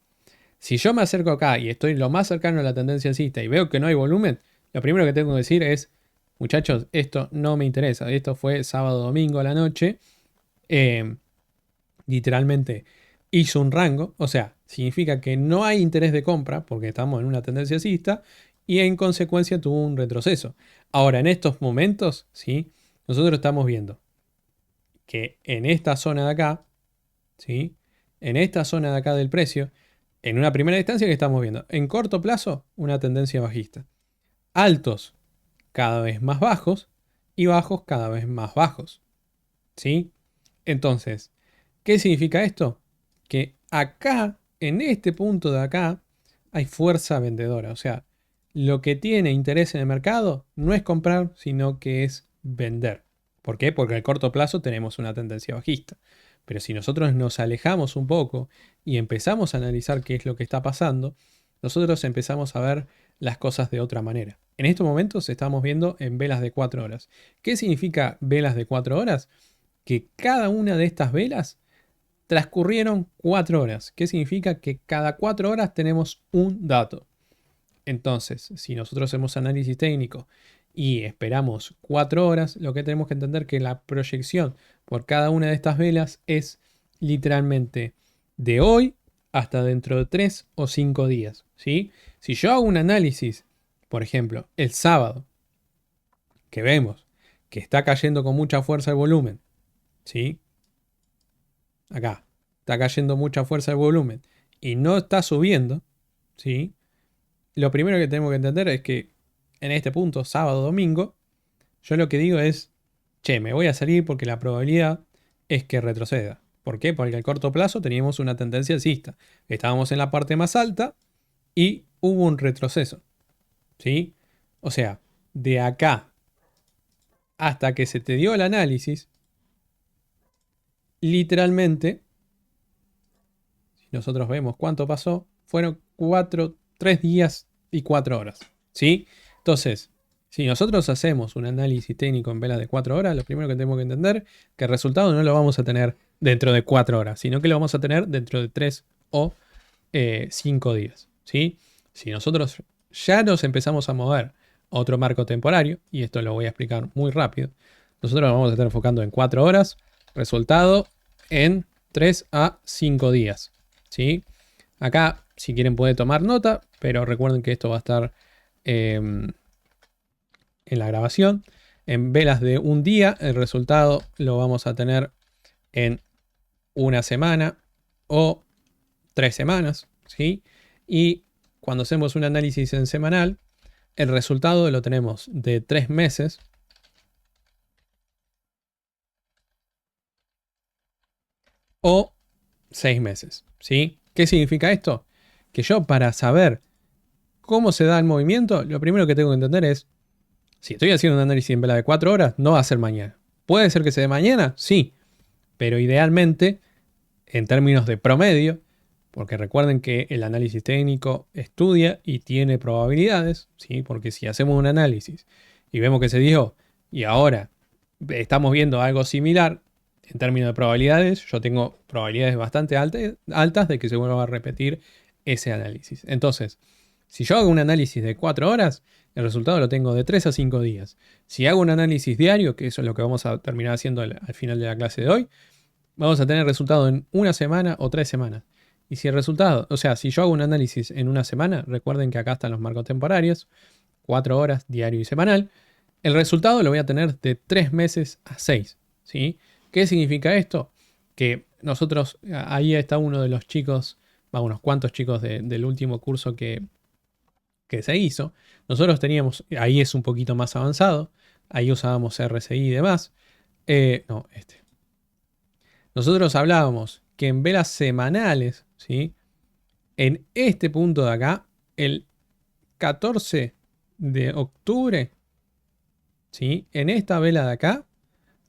[SPEAKER 1] Si yo me acerco acá y estoy lo más cercano a la tendencia alcista y veo que no hay volumen, lo primero que tengo que decir es, muchachos, esto no me interesa. Esto fue sábado, domingo a la noche. Eh, literalmente hizo un rango. O sea, significa que no hay interés de compra porque estamos en una tendencia alcista y en consecuencia tuvo un retroceso. Ahora, en estos momentos, ¿sí? Nosotros estamos viendo que en esta zona de acá, ¿sí? En esta zona de acá del precio, en una primera instancia que estamos viendo, en corto plazo, una tendencia bajista. Altos cada vez más bajos y bajos cada vez más bajos. ¿Sí? Entonces, ¿qué significa esto? Que acá, en este punto de acá, hay fuerza vendedora. O sea, lo que tiene interés en el mercado no es comprar, sino que es vender. ¿Por qué? Porque al corto plazo tenemos una tendencia bajista. Pero si nosotros nos alejamos un poco y empezamos a analizar qué es lo que está pasando, nosotros empezamos a ver las cosas de otra manera. En estos momentos estamos viendo en velas de 4 horas. ¿Qué significa velas de 4 horas? Que cada una de estas velas transcurrieron 4 horas. ¿Qué significa? Que cada 4 horas tenemos un dato. Entonces, si nosotros hacemos análisis técnico y esperamos 4 horas, lo que tenemos que entender que la proyección por cada una de estas velas es literalmente de hoy hasta dentro de 3 o 5 días, ¿sí? Si yo hago un análisis, por ejemplo, el sábado, que vemos que está cayendo con mucha fuerza el volumen, ¿sí? Acá, está cayendo mucha fuerza el volumen y no está subiendo, ¿sí? Lo primero que tenemos que entender es que en este punto, sábado, domingo, yo lo que digo es, che, me voy a salir porque la probabilidad es que retroceda. ¿Por qué? Porque al corto plazo teníamos una tendencia alcista. Estábamos en la parte más alta y hubo un retroceso, ¿sí? O sea, de acá hasta que se te dio el análisis, literalmente, si nosotros vemos cuánto pasó, fueron 3 días y 4 horas, ¿sí? Entonces, si nosotros hacemos un análisis técnico en velas de 4 horas, lo primero que tenemos que entender es que el resultado no lo vamos a tener dentro de 4 horas, sino que lo vamos a tener dentro de 3 o 5 días, ¿sí? Si nosotros ya nos empezamos a mover a otro marco temporario, y esto lo voy a explicar muy rápido, nosotros nos vamos a estar enfocando en 4 horas, resultado en 3 a 5 días, ¿sí? Acá, si quieren, puede tomar nota, pero recuerden que esto va a estar en la grabación. En velas de un día, el resultado lo vamos a tener en una semana o 3 semanas, ¿sí? Y cuando hacemos un análisis en semanal, el resultado lo tenemos de 3 meses o 6 meses, ¿sí? ¿Qué significa esto? Que yo, para saber cómo se da el movimiento, lo primero que tengo que entender es, si estoy haciendo un análisis en vela de 4 horas, no va a ser mañana. ¿Puede ser que se dé mañana? Sí, pero idealmente, en términos de promedio, porque recuerden que el análisis técnico estudia y tiene probabilidades, ¿sí? Porque si hacemos un análisis y vemos que se dio y ahora estamos viendo algo similar, en términos de probabilidades, yo tengo probabilidades bastante altas de que se vuelva a repetir ese análisis. Entonces, si yo hago un análisis de 4 horas, el resultado lo tengo de 3 a 5 días. Si hago un análisis diario, que eso es lo que vamos a terminar haciendo al final de la clase de hoy, vamos a tener resultado en una semana o 3 semanas. Y si el resultado, o sea, si yo hago un análisis en una semana, recuerden que acá están los marcos temporarios, 4 horas diario y semanal, el resultado lo voy a tener de 3 meses a 6, ¿sí? ¿Qué significa esto? Que nosotros, ahí está uno de los chicos, unos cuantos chicos del último curso que se hizo. Nosotros teníamos, ahí es un poquito más avanzado, ahí usábamos RSI y demás. No, este. Nosotros hablábamos que en velas semanales, ¿sí? En este punto de acá, el 14 de octubre, ¿sí? En esta vela de acá,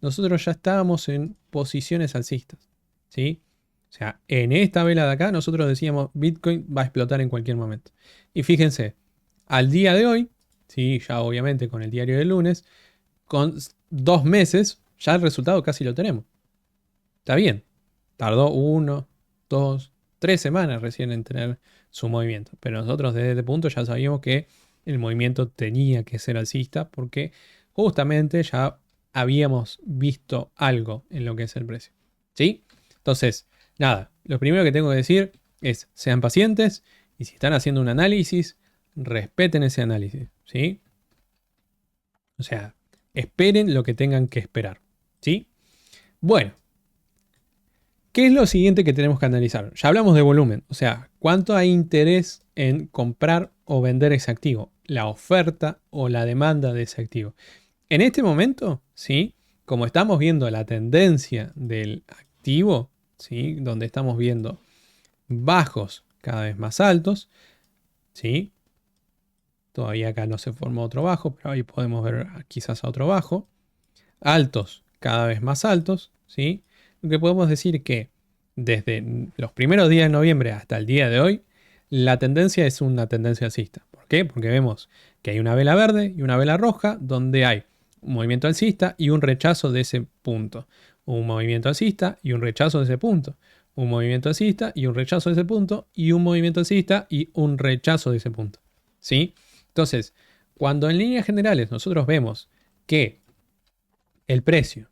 [SPEAKER 1] nosotros ya estábamos en posiciones alcistas, ¿sí? O sea, en esta vela de acá, nosotros decíamos Bitcoin va a explotar en cualquier momento. Y fíjense, al día de hoy, ¿sí? Ya obviamente con el diario del lunes, con 2 meses, ya el resultado casi lo tenemos. Está bien, tardó 1, 2, 3 semanas recién en tener su movimiento. Pero nosotros desde este punto ya sabíamos que el movimiento tenía que ser alcista porque justamente ya habíamos visto algo en lo que es el precio. ¿Sí? Entonces, nada, lo primero que tengo que decir es sean pacientes y si están haciendo un análisis, respeten ese análisis. ¿Sí? O sea, esperen lo que tengan que esperar. ¿Sí? Bueno. ¿Qué es lo siguiente que tenemos que analizar? Ya hablamos de volumen, o sea, cuánto hay interés en comprar o vender ese activo, la oferta o la demanda de ese activo. En este momento, ¿sí? Como estamos viendo la tendencia del activo, ¿sí? Donde estamos viendo bajos cada vez más altos, ¿sí? Todavía acá no se formó otro bajo, pero ahí podemos ver quizás otro bajo. Altos cada vez más altos, ¿sí? Lo que podemos decir que desde los primeros días de noviembre hasta el día de hoy, la tendencia es una tendencia alcista. ¿Por qué? Porque vemos que hay una vela verde y una vela roja donde hay un movimiento alcista y un rechazo de ese punto. Un movimiento alcista y un rechazo de ese punto. Un movimiento alcista y un rechazo de ese punto. Y un movimiento alcista y un rechazo de ese punto. ¿sí? Entonces, cuando en líneas generales nosotros vemos que el precio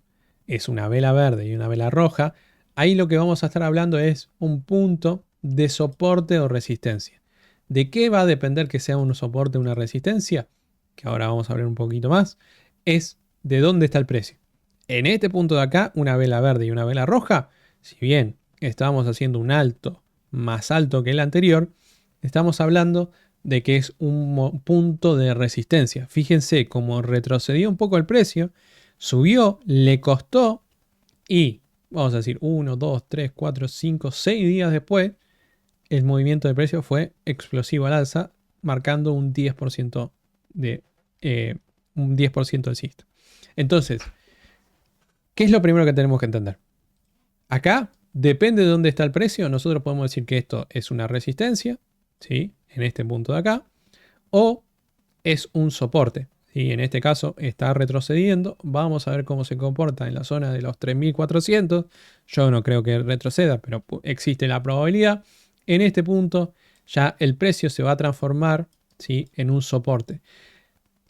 [SPEAKER 1] es una vela verde y una vela roja, ahí lo que vamos a estar hablando es un punto de soporte o resistencia. ¿De qué va a depender que sea un soporte o una resistencia? Que ahora vamos a ver un poquito más. Es de dónde está el precio. En este punto de acá, una vela verde y una vela roja, si bien estábamos haciendo un alto más alto que el anterior, estamos hablando de que es un punto de resistencia. Fíjense cómo retrocedió un poco el precio, subió, le costó y, vamos a decir, 1, 2, 3, 4, 5, 6 días después, el movimiento de precio fue explosivo al alza, marcando un 10% de un 10% alcista. Entonces, ¿qué es lo primero que tenemos que entender? Acá, depende de dónde está el precio, nosotros podemos decir que esto es una resistencia, ¿sí? En este punto de acá, o es un soporte. ¿Sí? En este caso está retrocediendo. Vamos a ver cómo se comporta en la zona de los 3400. Yo no creo que retroceda, pero existe la probabilidad. En este punto ya el precio se va a transformar, ¿sí? En un soporte.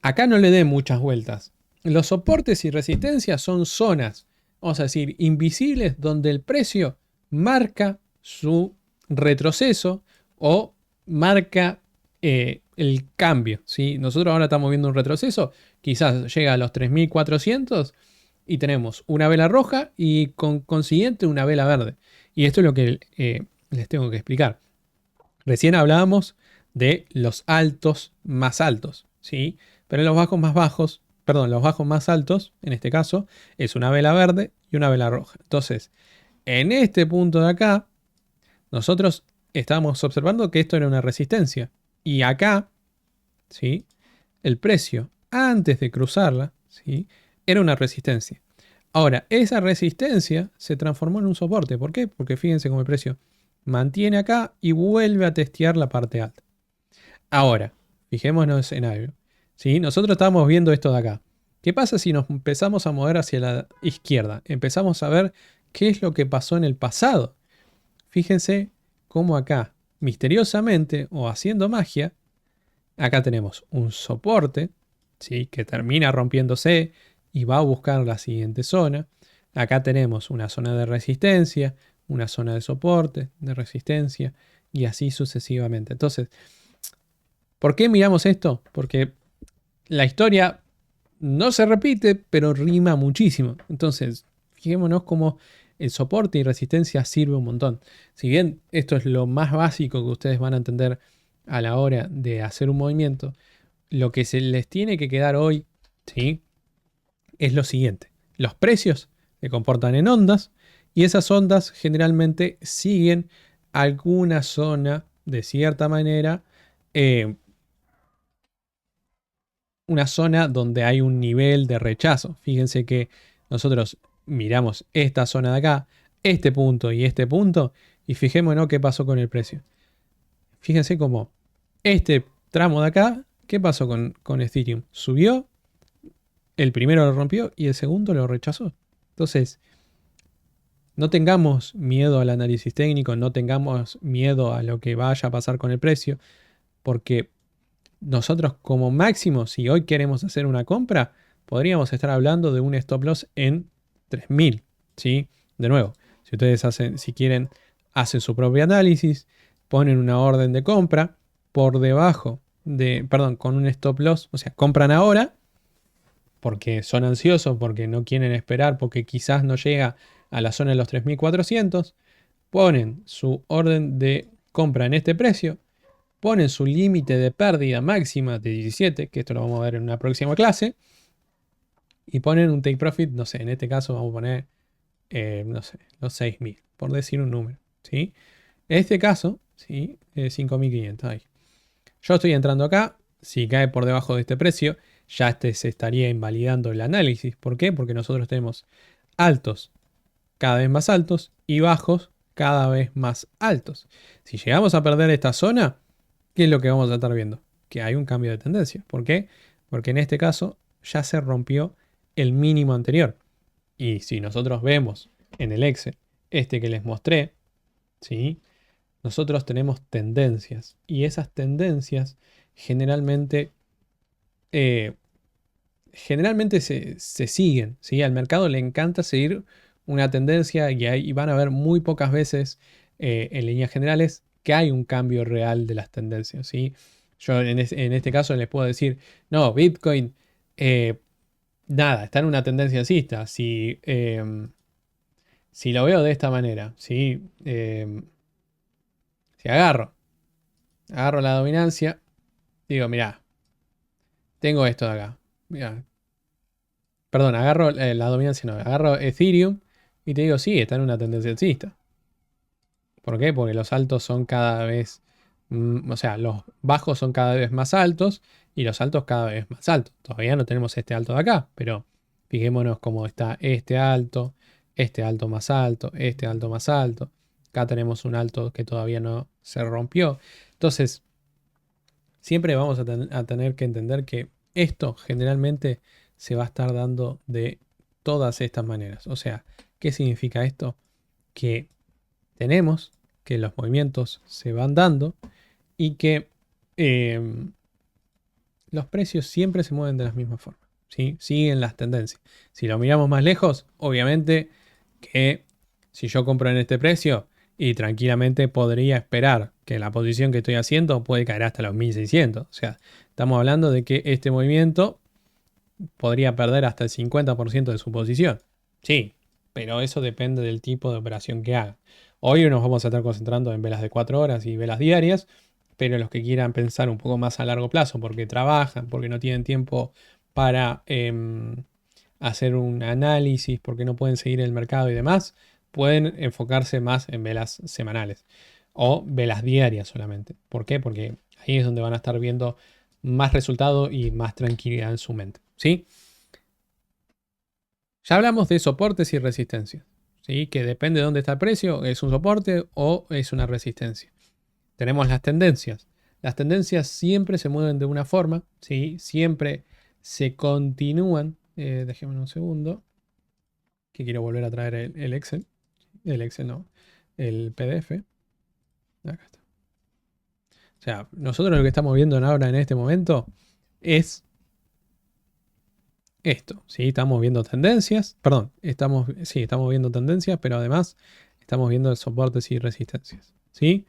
[SPEAKER 1] Acá no le dé muchas vueltas. Los soportes y resistencias son zonas, vamos a decir, invisibles donde el precio marca su retroceso o marca el cambio. ¿Sí? Nosotros ahora estamos viendo un retroceso, quizás llega a los 3400 y tenemos una vela roja y con consiguiente una vela verde. Y esto es lo que les tengo que explicar. Recién hablábamos de los altos más altos, ¿sí? Pero los bajos más bajos, perdón, los bajos más altos, en este caso, es una vela verde y una vela roja. Entonces, en este punto de acá, nosotros estábamos observando que esto era una resistencia. Y acá, ¿sí? El precio, antes de cruzarla, ¿sí? Era una resistencia. Ahora, esa resistencia se transformó en un soporte. ¿Por qué? Porque fíjense cómo el precio mantiene acá y vuelve a testear la parte alta. Ahora, fijémonos en algo. ¿Sí? Nosotros estamos viendo esto de acá. ¿Qué pasa si nos empezamos a mover hacia la izquierda? Empezamos a ver qué es lo que pasó en el pasado. Fíjense cómo acá, misteriosamente o haciendo magia, acá tenemos un soporte, ¿sí? Que termina rompiéndose y va a buscar la siguiente zona. Acá tenemos una zona de resistencia, una zona de soporte, de resistencia y así sucesivamente. Entonces, ¿por qué miramos esto? Porque la historia no se repite, pero rima muchísimo. Entonces, fijémonos cómo el soporte y resistencia sirve un montón. Si bien esto es lo más básico que ustedes van a entender a la hora de hacer un movimiento, lo que se les tiene que quedar hoy, ¿sí? Es lo siguiente. Los precios se comportan en ondas y esas ondas generalmente siguen alguna zona de cierta manera, eh, una zona donde hay un nivel de rechazo. Fíjense que nosotros miramos esta zona de acá, este punto, y fijémonos qué pasó con el precio. Fíjense cómo este tramo de acá, ¿qué pasó con Ethereum? Subió, el primero lo rompió y el segundo lo rechazó. Entonces, no tengamos miedo al análisis técnico, no tengamos miedo a lo que vaya a pasar con el precio, porque nosotros como máximo, si hoy queremos hacer una compra, podríamos estar hablando de un stop loss en 3000, ¿sí? De nuevo, si ustedes hacen, si quieren, hacen su propio análisis, ponen una orden de compra por debajo de, perdón, con un stop loss, o sea, compran ahora porque son ansiosos, porque no quieren esperar, porque quizás no llega a la zona de los 3400, ponen su orden de compra en este precio, ponen su límite de pérdida máxima de 17, que esto lo vamos a ver en una próxima clase, y ponen un take profit, no sé, en este caso vamos a poner, no sé, los 6000, por decir un número, ¿sí? En este caso, ¿sí? 5500 ahí. Yo estoy entrando acá, si cae por debajo de este precio, ya se estaría invalidando el análisis. ¿Por qué? Porque nosotros tenemos altos cada vez más altos y bajos cada vez más altos. Si llegamos a perder esta zona, ¿qué es lo que vamos a estar viendo? Que hay un cambio de tendencia. ¿Por qué? Porque en este caso ya se rompió el mínimo anterior. Y si nosotros vemos en el Excel este que les mostré, ¿sí? nosotros tenemos tendencias y esas tendencias generalmente, eh, generalmente se siguen, ¿sí? Al mercado le encanta seguir una tendencia y van a ver muy pocas veces en líneas generales que hay un cambio real de las tendencias, ¿sí? Yo en este caso les puedo decir, no, Bitcoin, eh, nada, está en una tendencia alcista. Si lo veo de esta manera, ¿sí? Si agarro la dominancia, digo, mirá, tengo esto de acá. Mirá, perdón, agarro la dominancia, no, agarro Ethereum y te digo, sí, está en una tendencia alcista. ¿Por qué? Porque los altos son cada vez, o sea, los bajos son cada vez más altos y los altos cada vez más altos. Todavía no tenemos este alto de acá, pero fijémonos cómo está este alto más alto, este alto más alto. Acá tenemos un alto que todavía no se rompió. Entonces, siempre vamos a tener que entender que esto generalmente se va a estar dando de todas estas maneras. O sea, ¿qué significa esto? Que tenemos que los movimientos se van dando y que eh, los precios siempre se mueven de la misma forma, ¿sí? Siguen las tendencias. Si lo miramos más lejos, obviamente que si yo compro en este precio y tranquilamente podría esperar que la posición que estoy haciendo puede caer hasta los 1600. O sea, estamos hablando de que este movimiento podría perder hasta el 50% de su posición. Sí, pero eso depende del tipo de operación que haga. Hoy nos vamos a estar concentrando en velas de 4 horas y velas diarias, pero los que quieran pensar un poco más a largo plazo, porque trabajan, porque no tienen tiempo para hacer un análisis, porque no pueden seguir el mercado y demás, pueden enfocarse más en velas semanales o velas diarias solamente. ¿Por qué? Porque ahí es donde van a estar viendo más resultado y más tranquilidad en su mente. ¿Sí? Ya hablamos de soportes y resistencias, ¿sí? Que depende de dónde está el precio, es un soporte o es una resistencia. Tenemos las tendencias. Las tendencias siempre se mueven de una forma, ¿sí? Siempre se continúan. Déjenme un segundo, que quiero volver a traer el Excel. El Excel no, el PDF. Acá está. O sea, nosotros lo que estamos viendo ahora en este momento es esto, ¿sí? Estamos viendo tendencias, perdón, estamos viendo tendencias, pero además estamos viendo soportes y resistencias, ¿sí?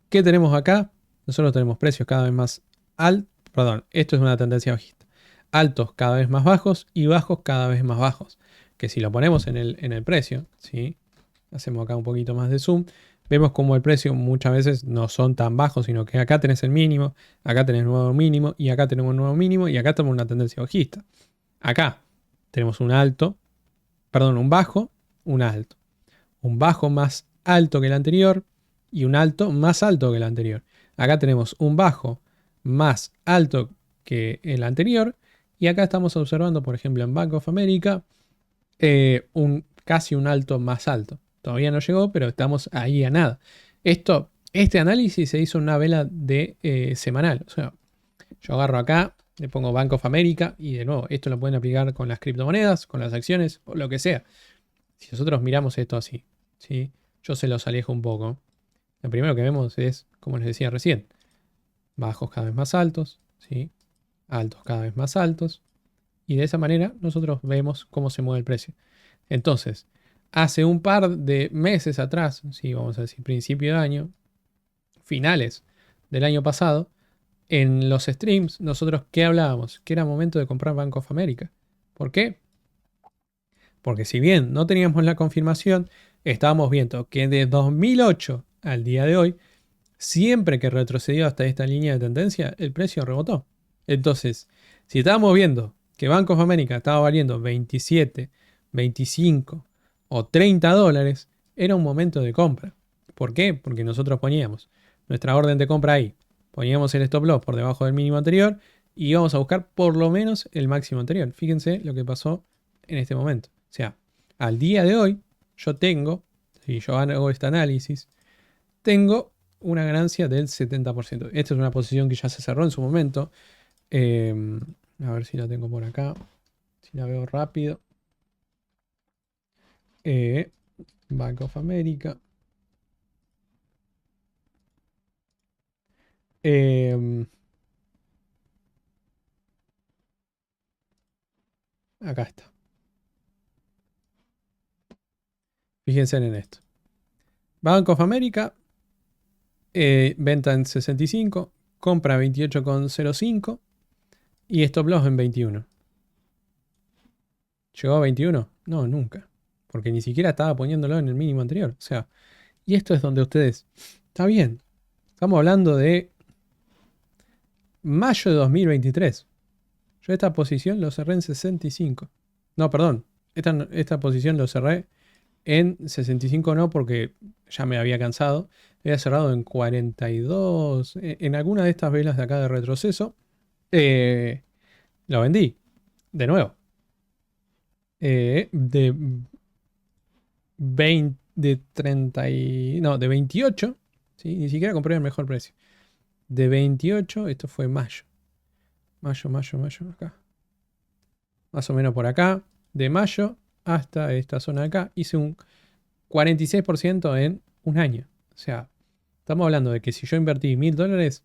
[SPEAKER 1] ¿Qué tenemos acá? Nosotros tenemos precios cada vez más altos, perdón, esto es una tendencia bajista, altos cada vez más bajos y bajos cada vez más bajos, que si lo ponemos en el precio, ¿sí? Hacemos acá un poquito más de zoom, vemos como el precio muchas veces no son tan bajos, sino que acá tenés el mínimo, acá tenés nuevo mínimo y acá tenemos un nuevo mínimo y acá tenemos una tendencia bajista. Acá tenemos un alto, perdón, un bajo, un alto. Un bajo más alto que el anterior y un alto más alto que el anterior. Acá tenemos un bajo más alto que el anterior y acá estamos observando, por ejemplo, en Bank of America, casi un alto más alto. Todavía no llegó, pero estamos ahí a nada. Este análisis se hizo en una vela de semanal. O sea, yo agarro acá, le pongo Bank of America y de nuevo, esto lo pueden aplicar con las criptomonedas, con las acciones o lo que sea. Si nosotros miramos esto así, ¿sí? Yo se los alejo un poco. Lo primero que vemos es, como les decía recién, bajos cada vez más altos, ¿sí? Altos cada vez más altos. Y de esa manera nosotros vemos cómo se mueve el precio. Entonces, hace un par de meses atrás, ¿sí? Vamos a decir principio de año, finales del año pasado, en los streams, nosotros, ¿qué hablábamos? Que era momento de comprar Bank of America. ¿Por qué? Porque si bien no teníamos la confirmación, estábamos viendo que de 2008 al día de hoy, siempre que retrocedió hasta esta línea de tendencia, el precio rebotó. Entonces, si estábamos viendo que Bank of America estaba valiendo 27, 25 o 30 dólares, era un momento de compra. ¿Por qué? Porque nosotros poníamos nuestra orden de compra ahí. Poníamos el stop loss por debajo del mínimo anterior y íbamos a buscar por lo menos el máximo anterior. Fíjense lo que pasó en este momento. O sea, al día de hoy yo tengo, si yo hago este análisis, tengo una ganancia del 70%. Esta es una posición que ya se cerró en su momento. A ver si la tengo por acá. Si la veo rápido. Bank of America. Eh, Acá está. Fíjense en esto. Bank of America, venta en 65, compra 28,05 y stop loss en 21. ¿Llegó a 21? No, nunca. Porque ni siquiera estaba poniéndolo en el mínimo anterior. O sea, y esto es donde ustedes... Está bien. Estamos hablando de mayo de 2023. Yo esta posición lo cerré en 65. No, perdón. Esta posición lo cerré en 65 no, porque ya me había cansado. Había cerrado en 42. En alguna de estas velas de acá de retroceso. eh, lo vendí. De nuevo. De 20, de 30 no, de 28. ¿Sí? Ni siquiera compré el mejor precio. De 28, esto fue mayo. Mayo, acá. Más o menos por acá. De mayo hasta esta zona de acá. Hice un 46% en un año. O sea, estamos hablando de que si yo invertí $1000,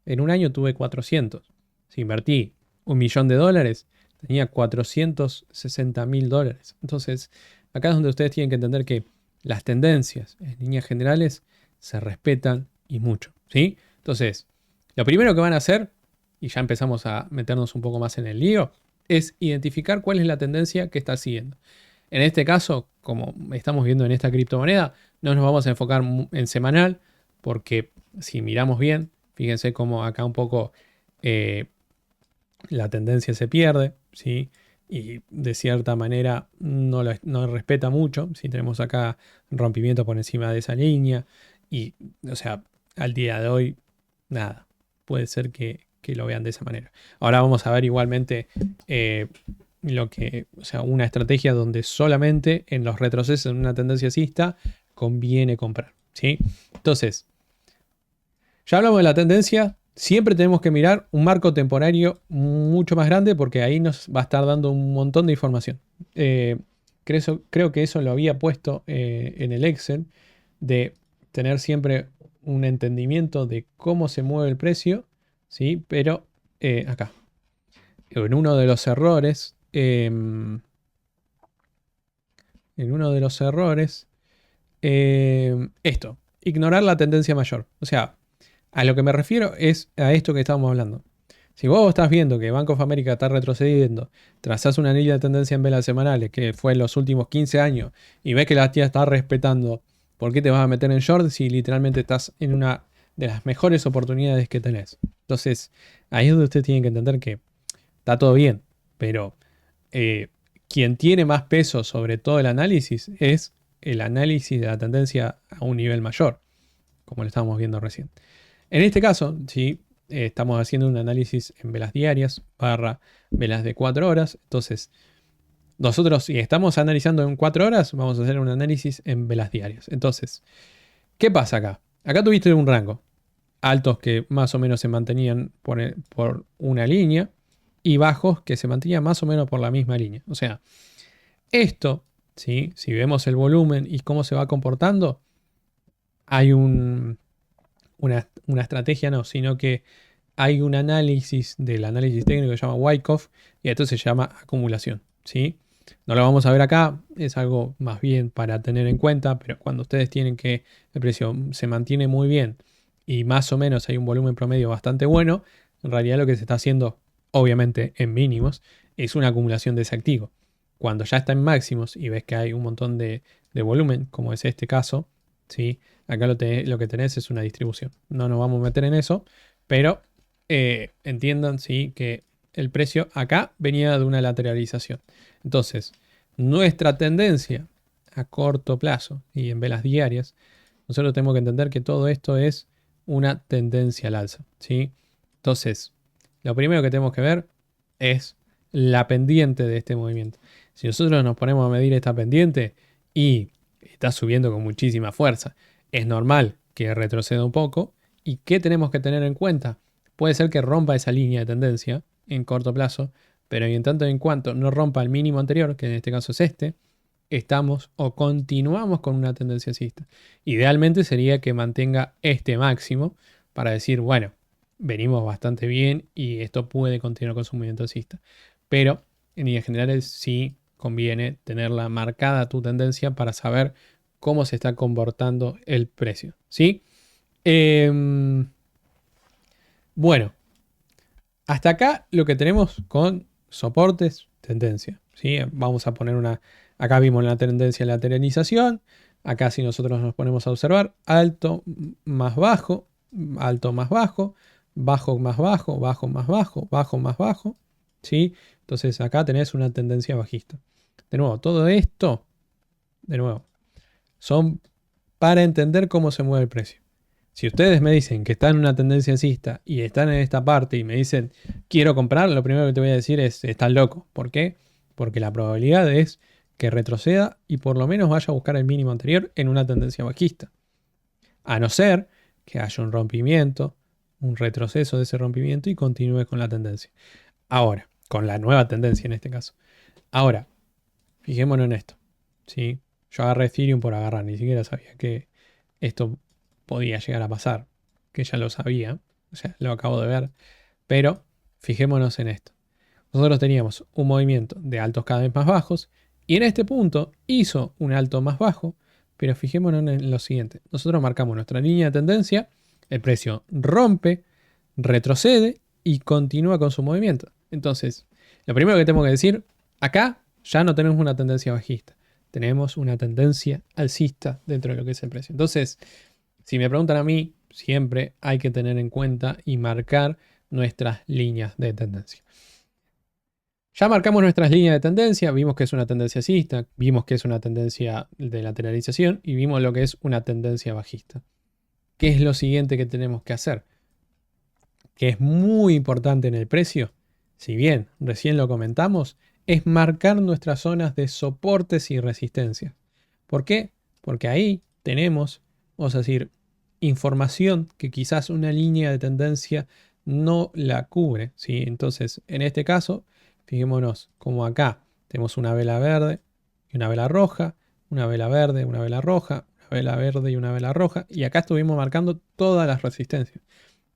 [SPEAKER 1] en un año tuve 400. Si invertí $1.000.000, tenía $460.000. Entonces, acá es donde ustedes tienen que entender que las tendencias, en líneas generales, se respetan y mucho. ¿Sí? Entonces, lo primero que van a hacer, y ya empezamos a meternos un poco más en el lío, es identificar cuál es la tendencia que está siguiendo. En este caso, como estamos viendo en esta criptomoneda, no nos vamos a enfocar en semanal, porque si miramos bien, fíjense cómo acá un poco eh, la tendencia se pierde, ¿sí? Y de cierta manera no respeta mucho. Si tenemos acá rompimiento por encima de esa línea, y, o sea, al día de hoy, nada, puede ser que lo vean de esa manera. Ahora vamos a ver igualmente o sea, una estrategia donde solamente en los retrocesos en una tendencia alcista conviene comprar, ¿sí? Entonces, ya hablamos de la tendencia. Siempre tenemos que mirar un marco temporario mucho más grande porque ahí nos va a estar dando un montón de información. Eh, creo que eso lo había puesto en el Excel, de tener siempre un entendimiento de cómo se mueve el precio, ¿sí? Pero acá, en uno de los errores, esto, ignorar la tendencia mayor. O sea, a lo que me refiero es a esto que estábamos hablando. Si vos estás viendo que Bank of America está retrocediendo, trazás una línea de tendencia en velas semanales, que fue en los últimos 15 años, y ves que la tía está respetando, ¿por qué te vas a meter en short si literalmente estás en una de las mejores oportunidades que tenés? Entonces, ahí es donde usted tiene que entender que está todo bien, pero eh, quien tiene más peso sobre todo el análisis es el análisis de la tendencia a un nivel mayor, como lo estábamos viendo recién. En este caso, si estamos haciendo un análisis en velas diarias barra velas de 4 horas, entonces nosotros si estamos analizando en 4 horas, vamos a hacer un análisis en velas diarias. Entonces, ¿qué pasa acá? Acá tuviste un rango. Altos que más o menos se mantenían por una línea y bajos que se mantenían más o menos por la misma línea. O sea, esto, ¿sí? Si vemos el volumen y cómo se va comportando, hay una estrategia, no, sino que hay un análisis del análisis técnico que se llama Wyckoff y esto se llama acumulación, ¿sí? No lo vamos a ver acá, es algo más bien para tener en cuenta, pero cuando ustedes tienen que el precio se mantiene muy bien y más o menos hay un volumen promedio bastante bueno, en realidad lo que se está haciendo, obviamente en mínimos, es una acumulación de ese activo. Cuando ya está en máximos y ves que hay un montón de volumen, como es este caso, ¿sí? Acá lo que tenés es una distribución. No nos vamos a meter en eso, pero entiendan, ¿sí? Que el precio acá venía de una lateralización. Entonces, nuestra tendencia a corto plazo y en velas diarias, nosotros tenemos que entender que todo esto es una tendencia al alza, ¿sí? Entonces, lo primero que tenemos que ver es la pendiente de este movimiento. Si nosotros nos ponemos a medir esta pendiente y está subiendo con muchísima fuerza, es normal que retroceda un poco. ¿Y qué tenemos que tener en cuenta? Puede ser que rompa esa línea de tendencia en corto plazo, pero en tanto en cuanto no rompa el mínimo anterior, que en este caso es este, estamos o continuamos con una tendencia alcista. Idealmente sería que mantenga este máximo para decir, bueno, venimos bastante bien y esto puede continuar con su movimiento alcista. Pero en líneas generales sí conviene tenerla marcada tu tendencia para saber cómo se está comportando el precio. ¿Sí? Bueno, hasta acá lo que tenemos con soportes, tendencia. ¿Sí? Vamos a poner una... Acá vimos la tendencia de lateralización. Acá si nosotros nos ponemos a observar, alto más bajo, alto más bajo, bajo más bajo, bajo más bajo, bajo más bajo. ¿Sí? Entonces acá tenés una tendencia bajista. De nuevo, todo esto, de nuevo, son para entender cómo se mueve el precio. Si ustedes me dicen que están en una tendencia alcista y están en esta parte y me dicen quiero comprar, lo primero que te voy a decir es estás loco. ¿Por qué? Porque la probabilidad es que retroceda y por lo menos vaya a buscar el mínimo anterior en una tendencia bajista. A no ser que haya un rompimiento, un retroceso de ese rompimiento y continúe con la tendencia. Ahora, con la nueva tendencia en este caso. Ahora, fijémonos en esto. ¿Sí? Yo agarré Ethereum por agarrar, ni siquiera sabía que esto podía llegar a pasar, que ya lo sabía, o sea, lo acabo de ver, pero fijémonos en esto. Nosotros teníamos un movimiento de altos cada vez más bajos y en este punto hizo un alto más bajo, pero fijémonos en lo siguiente. Nosotros marcamos nuestra línea de tendencia, el precio rompe, retrocede y continúa con su movimiento. Entonces, lo primero que tengo que decir, acá ya no tenemos una tendencia bajista, tenemos una tendencia alcista dentro de lo que es el precio. Entonces, si me preguntan a mí, siempre hay que tener en cuenta y marcar nuestras líneas de tendencia. Ya marcamos nuestras líneas de tendencia, vimos que es una tendencia alcista, vimos que es una tendencia de lateralización y vimos lo que es una tendencia bajista. ¿Qué es lo siguiente que tenemos que hacer? Que es muy importante en el precio, si bien recién lo comentamos, es marcar nuestras zonas de soportes y resistencia. ¿Por qué? Porque ahí tenemos, vamos a decir, información que quizás una línea de tendencia no la cubre, ¿sí? Entonces, en este caso, fijémonos como acá tenemos una vela verde y una vela roja, una vela verde, una vela roja, una vela verde y una vela roja, y acá estuvimos marcando todas las resistencias.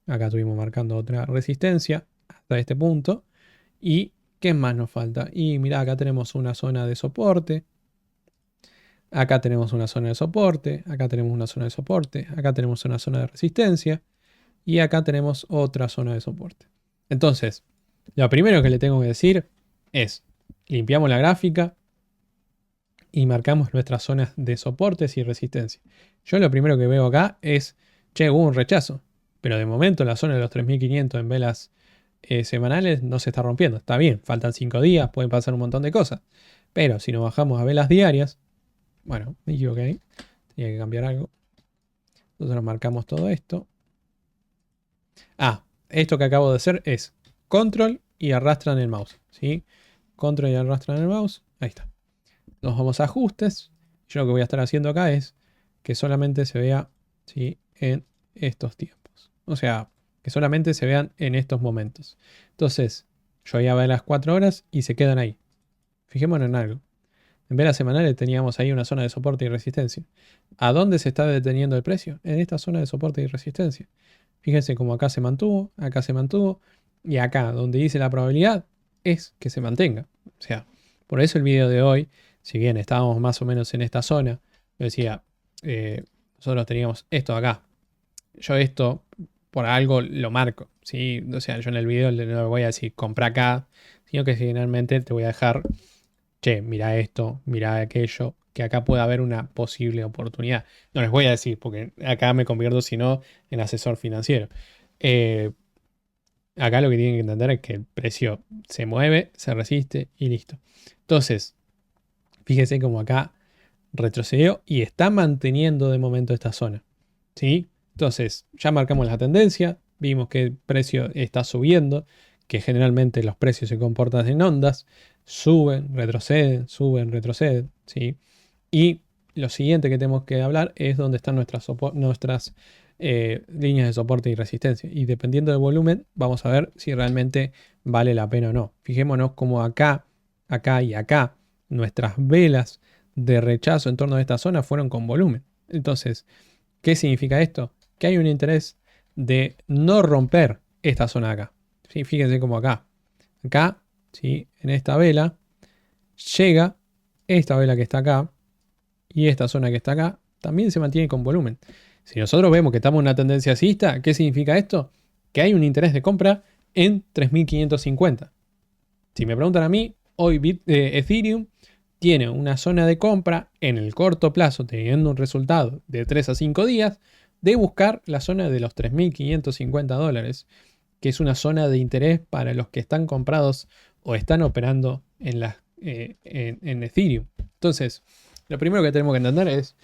[SPEAKER 1] Acá estuvimos marcando otra resistencia hasta este punto. ¿Y qué más nos falta? Y mira, acá tenemos una zona de soporte. Acá tenemos una zona de soporte. Acá tenemos una zona de soporte. Acá tenemos una zona de resistencia. Y acá tenemos otra zona de soporte. Entonces, lo primero que le tengo que decir es, limpiamos la gráfica y marcamos nuestras zonas de soportes y resistencia. Yo lo primero que veo acá es, che, hubo un rechazo. Pero de momento la zona de los 3500 en velas semanales no se está rompiendo. Está bien, faltan 5 días, pueden pasar un montón de cosas. Pero si nos bajamos a velas diarias, bueno, me equivoqué ahí. Tenía que cambiar algo. Nosotros marcamos todo esto. Ah, esto que acabo de hacer es control y arrastran el mouse. ¿Sí? Control y arrastran el mouse. Ahí está. Nos vamos a ajustes. Yo lo que voy a estar haciendo acá es que solamente se vea, ¿sí?, en estos tiempos. O sea, que solamente se vean en estos momentos. Entonces, yo voy a ver las 4 horas y se quedan ahí. Fijémonos en algo. En velas semanales teníamos ahí una zona de soporte y resistencia. ¿A dónde se está deteniendo el precio? En esta zona de soporte y resistencia. Fíjense cómo acá se mantuvo, y acá donde dice la probabilidad es que se mantenga. O sea, por eso el video de hoy, si bien estábamos más o menos en esta zona, yo decía, nosotros teníamos esto acá. Yo esto por algo lo marco, ¿sí? O sea, yo en el video no le voy a decir compra acá, sino que generalmente te voy a dejar, che, mira esto, mira aquello, que acá puede haber una posible oportunidad. No les voy a decir, porque acá me convierto, si no, en asesor financiero. Eh, Acá lo que tienen que entender es que el precio se mueve, se resiste y listo. Entonces, fíjense como acá retrocedió y está manteniendo de momento esta zona. ¿Sí? Entonces, ya marcamos la tendencia, vimos que el precio está subiendo, que generalmente los precios se comportan en ondas, suben, retroceden, ¿sí? Y lo siguiente que tenemos que hablar es dónde están nuestras líneas de soporte y resistencia. Y dependiendo del volumen, vamos a ver si realmente vale la pena o no. Fijémonos como acá, acá y acá, nuestras velas de rechazo en torno a esta zona fueron con volumen. Entonces, ¿qué significa esto? Que hay un interés de no romper esta zona de acá. ¿Sí? Fíjense como acá. Acá, ¿sí? En esta vela, llega esta vela que está acá y esta zona que está acá también se mantiene con volumen. Si nosotros vemos que estamos en una tendencia alcista, ¿qué significa esto? Que hay un interés de compra en 3550. Si me preguntan a mí, hoy Ethereum tiene una zona de compra en el corto plazo, teniendo un resultado de 3 a 5 días, de buscar la zona de los 3.550 dólares, que es una zona de interés para los que están comprados o están operando en Ethereum. Entonces, lo primero que tenemos que entender es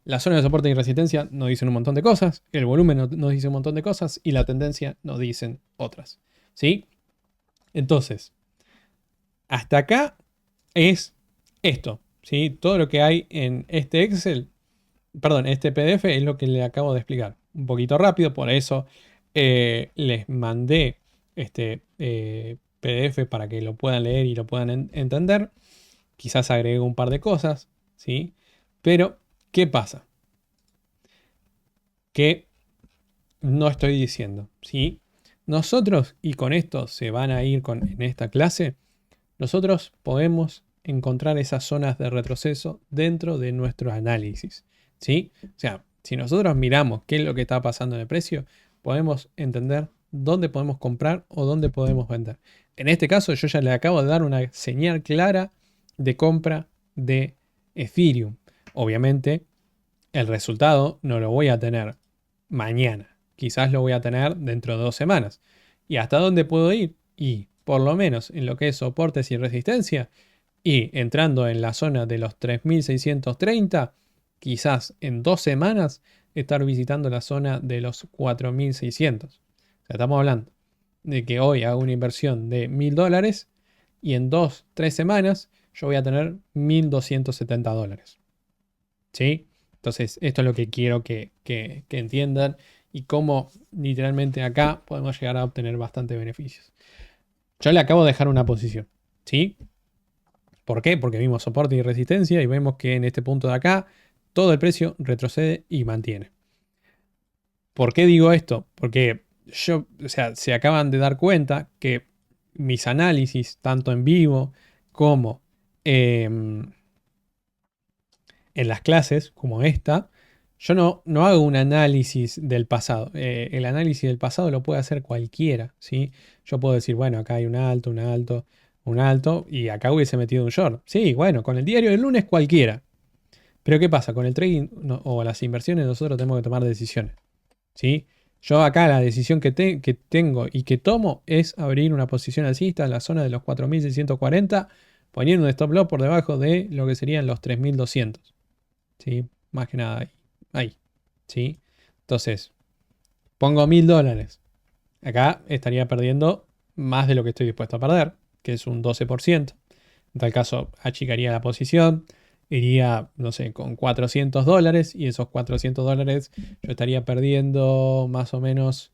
[SPEAKER 1] la zona de soporte y resistencia nos dicen un montón de cosas, el volumen nos dice un montón de cosas y la tendencia nos dicen otras. ¿Sí? Entonces, hasta acá es esto. ¿Sí? Todo lo que hay en este Excel, perdón, este PDF es lo que le acabo de explicar. Un poquito rápido, por eso les mandé este PDF para que lo puedan leer y lo puedan entender. Quizás agregué un par de cosas, ¿sí? Pero, ¿qué pasa? Que no estoy diciendo, ¿sí? Nosotros, y con esto se van a ir en esta clase, nosotros podemos encontrar esas zonas de retroceso dentro de nuestro análisis, ¿sí? O sea, si nosotros miramos qué es lo que está pasando en el precio, podemos entender dónde podemos comprar o dónde podemos vender. En este caso, yo ya le acabo de dar una señal clara de compra de Ethereum. Obviamente, el resultado no lo voy a tener mañana. Quizás lo voy a tener dentro de 2 semanas. ¿Y hasta dónde puedo ir? Y por lo menos en lo que es soportes y resistencia, y entrando en la zona de los 3.630, quizás en 2 semanas estar visitando la zona de los 4.600. O sea, estamos hablando de que hoy hago una inversión de $1.000 y en 2, 3 semanas yo voy a tener $1.270. ¿Sí? Entonces, esto es lo que quiero que entiendan y cómo literalmente acá podemos llegar a obtener bastantes beneficios. Yo le acabo de dejar una posición, ¿sí? ¿Por qué? Porque vimos soporte y resistencia y vemos que en este punto de acá todo el precio retrocede y mantiene. ¿Por qué digo esto? Porque o sea, se acaban de dar cuenta que mis análisis, tanto en vivo como en las clases, como esta, yo no hago un análisis del pasado. El análisis del pasado lo puede hacer cualquiera, ¿sí? Yo puedo decir, bueno, acá hay un alto, un alto, un alto, y acá hubiese metido un short. Sí, bueno, con el diario del lunes cualquiera. Pero ¿qué pasa? Con el trading o las inversiones nosotros tenemos que tomar decisiones, ¿sí? Yo acá la decisión que tengo y que tomo es abrir una posición alcista en la zona de los 4.640, poniendo un stop loss por debajo de lo que serían los 3.200. ¿Sí? Más que nada ahí. Ahí. ¿Sí? Entonces, pongo $1.000. Acá estaría perdiendo más de lo que estoy dispuesto a perder, que es un 12%. En tal caso, achicaría la posición, iría, no sé, con $400 y esos $400 yo estaría perdiendo más o menos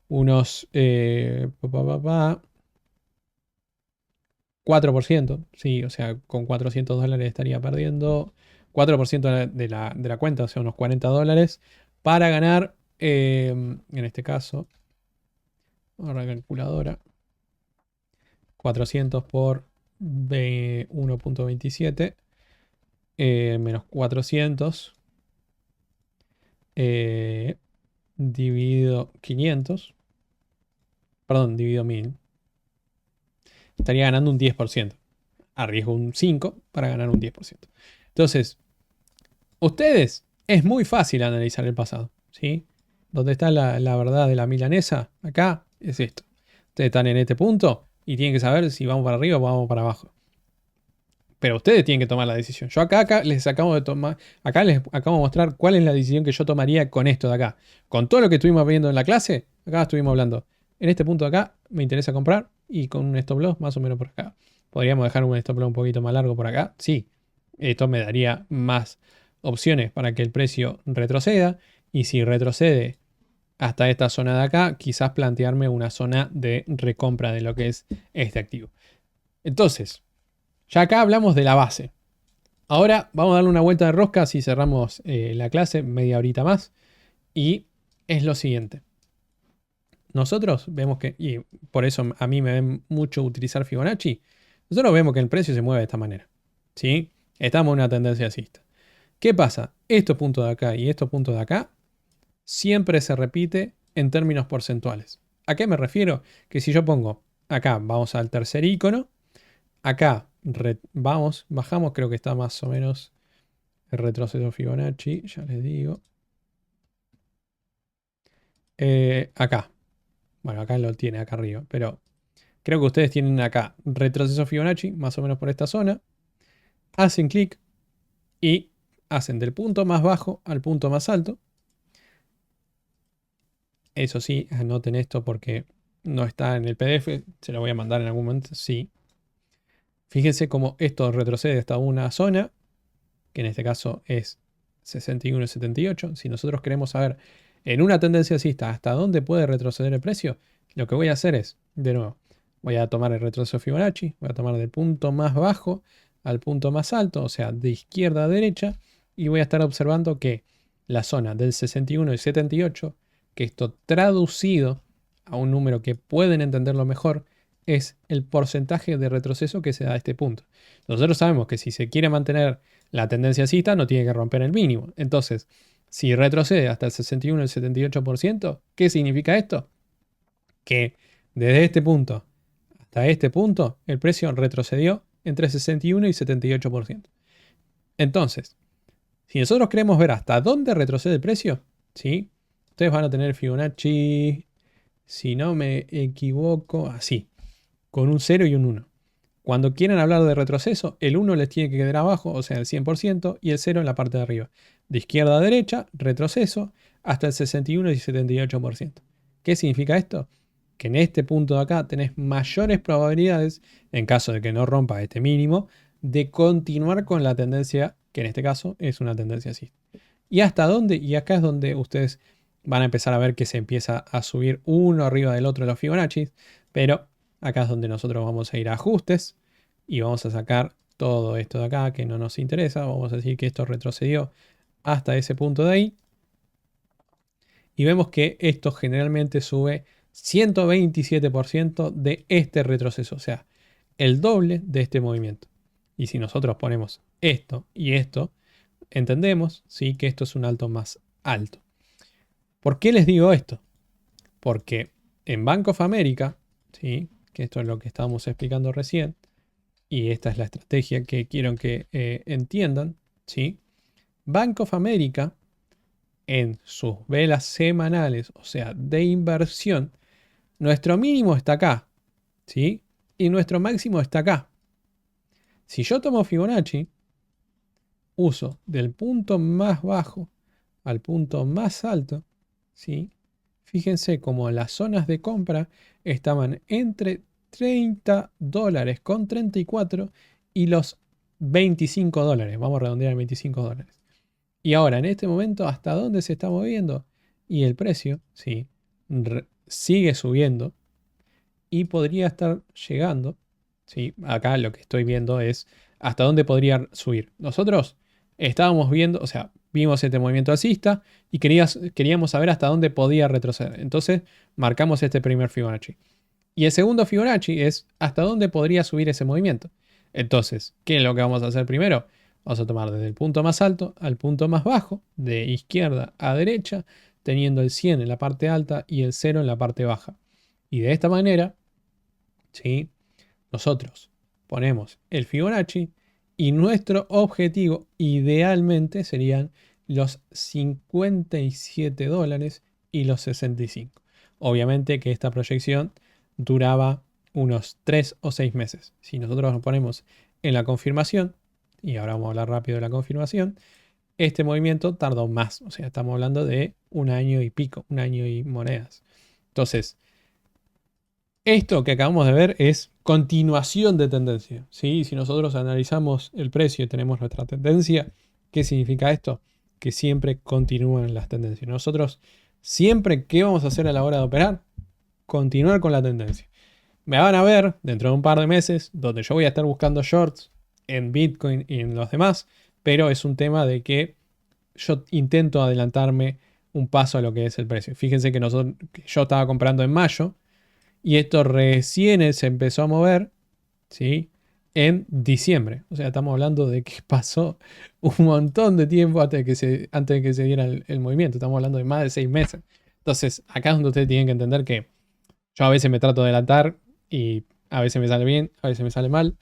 [SPEAKER 1] unos 4%. Sí, o sea, con $400 estaría perdiendo 4% de la cuenta, o sea, unos $40, para ganar, en este caso, ahora la calculadora, 400 por 1.27, menos 400, dividido 500, perdón, dividido 1000, estaría ganando un 10%. Arriesgo un 5 para ganar un 10%. Entonces, ustedes, es muy fácil analizar el pasado, ¿sí? Donde está la verdad de la milanesa, acá es esto. Ustedes están en este punto y tienen que saber si vamos para arriba o vamos para abajo. Pero ustedes tienen que tomar la decisión. Yo acá les acabo de tomar, acá les acabo de mostrar cuál es la decisión que yo tomaría con esto de acá. Con todo lo que estuvimos viendo en la clase, acá estuvimos hablando. En este punto de acá me interesa comprar y con un stop loss más o menos por acá. ¿Podríamos dejar un stop loss un poquito más largo por acá? Sí. Esto me daría más opciones para que el precio retroceda. Y si retrocede hasta esta zona de acá, quizás plantearme una zona de recompra de lo que es este activo. Entonces, ya acá hablamos de la base. Ahora vamos a darle una vuelta de rosca si cerramos la clase, media horita más. Y es lo siguiente. nosotros vemos que, y por eso a mí me ven mucho utilizar Fibonacci, nosotros vemos que el precio se mueve de esta manera. ¿Sí? Estamos en una tendencia alcista. ¿Qué pasa? Estos puntos de acá y estos puntos de acá siempre se repite en términos porcentuales. ¿A qué me refiero? Que si yo pongo acá, vamos al tercer icono, acá bajamos, creo que está más o menos el retroceso Fibonacci, ya les digo. Acá, bueno, acá lo tiene acá arriba, pero creo que ustedes tienen acá retroceso Fibonacci, más o menos por esta zona. Hacen clic y hacen del punto más bajo al punto más alto. Eso sí, anoten esto porque no está en el PDF, se lo voy a mandar en algún momento, sí. Fíjense cómo esto retrocede hasta una zona, que en este caso es 61 y 78. Si nosotros queremos saber en una tendencia alcista hasta dónde puede retroceder el precio, lo que voy a hacer es, de nuevo, voy a tomar el retroceso Fibonacci, voy a tomar del punto más bajo al punto más alto, o sea, de izquierda a derecha, y voy a estar observando que la zona del 61 y 78, que esto traducido a un número que pueden entenderlo mejor, es el porcentaje de retroceso que se da a este punto. Nosotros sabemos que si se quiere mantener la tendencia alcista, no tiene que romper el mínimo. Entonces, si retrocede hasta el 61 y el 78%, ¿qué significa esto? Que desde este punto hasta este punto, el precio retrocedió entre 61 y 78%. Entonces, si nosotros queremos ver hasta dónde retrocede el precio, ¿sí? Ustedes van a tener Fibonacci, si no me equivoco, así, con un 0 y un 1. Cuando quieran hablar de retroceso, el 1 les tiene que quedar abajo, o sea, el 100%, y el 0 en la parte de arriba. De izquierda a derecha, retroceso, hasta el 61 y 78%. ¿Qué significa esto? Que en este punto de acá tenés mayores probabilidades, en caso de que no rompa este mínimo, de continuar con la tendencia, que en este caso es una tendencia así. ¿Y hasta dónde? Y acá es donde ustedes van a empezar a ver que se empieza a subir uno arriba del otro de los Fibonacci, pero acá es donde nosotros vamos a ir a ajustes y vamos a sacar todo esto de acá que no nos interesa. Vamos a decir que esto retrocedió hasta ese punto de ahí. Y vemos que esto generalmente sube 127% de este retroceso, o sea, el doble de este movimiento. Y si nosotros ponemos esto y esto, entendemos, ¿sí?, que esto es un alto más alto. ¿Por qué les digo esto? Porque en Bank of America, ¿sí?, que esto es lo que estábamos explicando recién, y esta es la estrategia que quiero que entiendan, ¿sí? Bank of America, en sus velas semanales, o sea, de inversión, nuestro mínimo está acá, ¿sí? Y nuestro máximo está acá. Si yo tomo Fibonacci, uso del punto más bajo al punto más alto, ¿sí? Fíjense cómo las zonas de compra estaban entre $30 con 34 y los $25. Vamos a redondear en $25. Y ahora, en este momento, ¿hasta dónde se está moviendo? Y el precio, sí, sigue subiendo y podría estar llegando, ¿sí? Acá lo que estoy viendo es hasta dónde podría subir. Nosotros estábamos viendo, o sea, vimos este movimiento alcista y queríamos saber hasta dónde podía retroceder. Entonces, marcamos este primer Fibonacci. Y el segundo Fibonacci es hasta dónde podría subir ese movimiento. Entonces, ¿qué es lo que vamos a hacer primero? Vamos a tomar desde el punto más alto al punto más bajo, de izquierda a derecha, teniendo el 100 en la parte alta y el 0 en la parte baja. Y de esta manera, ¿sí?, nosotros ponemos el Fibonacci y nuestro objetivo idealmente serían los $57 y los 65. Obviamente que esta proyección duraba unos 3 o 6 meses. Si nosotros nos ponemos en la confirmación, y ahora vamos a hablar rápido de la confirmación, este movimiento tardó más. O sea, estamos hablando de un año y pico, un año y monedas. Entonces, esto que acabamos de ver es continuación de tendencia, ¿sí? Si nosotros analizamos el precio y tenemos nuestra tendencia, ¿qué significa esto? Que siempre continúan las tendencias. Nosotros siempre, ¿qué vamos a hacer a la hora de operar? Continuar con la tendencia. Me van a ver dentro de un par de meses donde yo voy a estar buscando shorts en Bitcoin y en los demás, pero es un tema de que yo intento adelantarme un paso a lo que es el precio. Fíjense que yo estaba comprando en mayo y esto recién se empezó a mover, ¿sí? En diciembre. O sea, estamos hablando de que pasó un montón de tiempo antes de que se diera el movimiento. Estamos hablando de más de 6 meses. Entonces, acá es donde ustedes tienen que entender que yo a veces me trato de adelantar y a veces me sale bien, a veces me sale mal,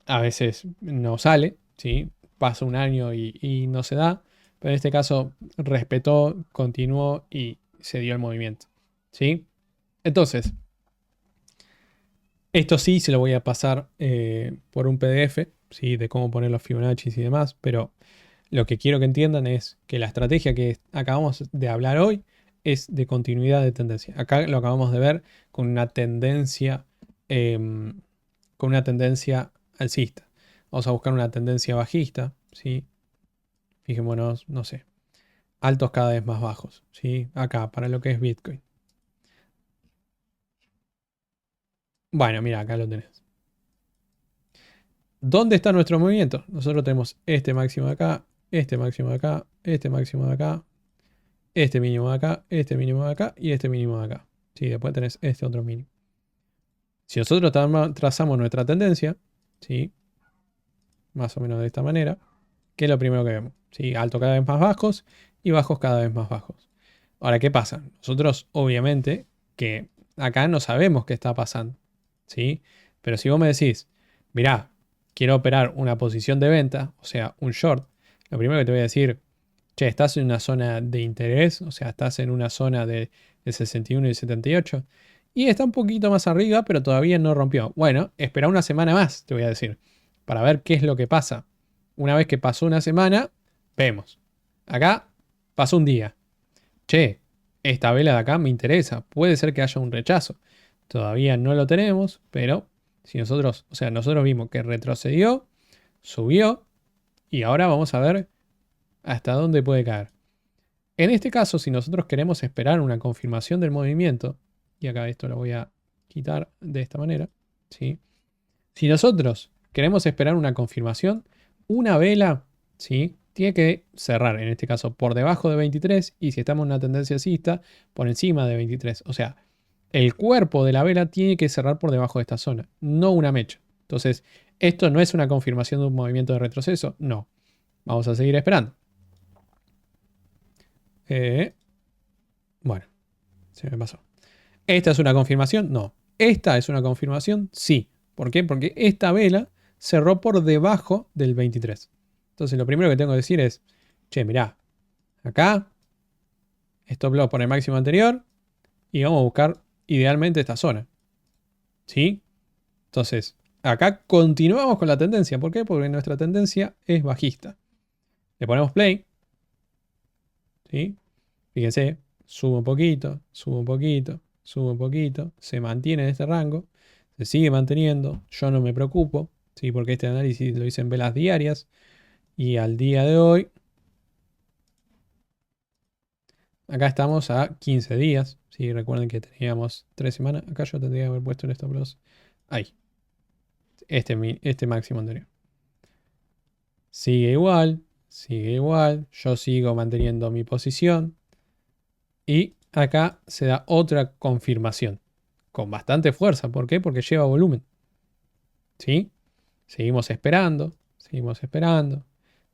[SPEAKER 1] a veces no sale, ¿sí? Pasa un año y no se da, pero en este caso respetó, continuó y se dio el movimiento, ¿sí? Entonces, esto sí se lo voy a pasar por un PDF, ¿sí? De cómo poner los Fibonacci y demás, pero lo que quiero que entiendan es que la estrategia que acabamos de hablar hoy es de continuidad de tendencia. Acá lo acabamos de ver con una tendencia, em, con una tendencia alcista. Vamos a buscar una tendencia bajista, ¿sí? Fijémonos, no sé, altos cada vez más bajos, ¿sí? Acá, para lo que es Bitcoin. Bueno, mira, acá lo tenés. ¿Dónde está nuestro movimiento? Nosotros tenemos este máximo de acá, este máximo de acá, este máximo de acá, este mínimo de acá, este mínimo de acá y este mínimo de acá. Sí, después tenés este otro mínimo. Si nosotros trazamos nuestra tendencia, ¿sí? Más o menos de esta manera, ¿qué es lo primero que vemos? ¿Sí? Alto cada vez más bajos y bajos cada vez más bajos. Ahora, ¿qué pasa? Nosotros, obviamente, que acá no sabemos qué está pasando, ¿sí? Pero si vos me decís, mirá, quiero operar una posición de venta, o sea, un short, lo primero que te voy a decir, che, estás en una zona de interés, o sea, estás en una zona de 61 y 78, y está un poquito más arriba, pero todavía no rompió. Bueno, espera una semana más, te voy a decir, para ver qué es lo que pasa. Una vez que pasó una semana, vemos. Acá pasó un día. Che, esta vela de acá me interesa. Puede ser que haya un rechazo. Todavía no lo tenemos, pero si nosotros, o sea, nosotros vimos que retrocedió, subió, y ahora vamos a ver hasta dónde puede caer. En este caso, si nosotros queremos esperar una confirmación del movimiento, y acá esto lo voy a quitar de esta manera, ¿sí? Si nosotros queremos esperar una confirmación, una vela, ¿sí? Tiene que cerrar, en este caso, por debajo de 23 y si estamos en una tendencia alcista, por encima de 23. O sea, el cuerpo de la vela tiene que cerrar por debajo de esta zona, no una mecha. Entonces, ¿esto no es una confirmación de un movimiento de retroceso? No. Vamos a seguir esperando. Eh, bueno, se me pasó. ¿Esta es una confirmación? No. ¿Esta es una confirmación? Sí. ¿Por qué? Porque esta vela cerró por debajo del 23. Entonces lo primero que tengo que decir es, che, mirá, acá, stop loss por el máximo anterior y vamos a buscar idealmente esta zona. ¿Sí? Entonces, acá continuamos con la tendencia. ¿Por qué? Porque nuestra tendencia es bajista. Le ponemos play. ¿Sí? Fíjense, sube un poquito, sube un poquito, sube un poquito, se mantiene en este rango, se sigue manteniendo, yo no me preocupo, ¿sí? Porque este análisis lo hice en velas diarias y al día de hoy, acá estamos a 15 días, ¿sí? Recuerden que teníamos 3 semanas, acá yo tendría que haber puesto un stop loss, ahí, este máximo anterior. Sigue igual, yo sigo manteniendo mi posición y acá se da otra confirmación. Con bastante fuerza. ¿Por qué? Porque lleva volumen. ¿Sí? Seguimos esperando, seguimos esperando,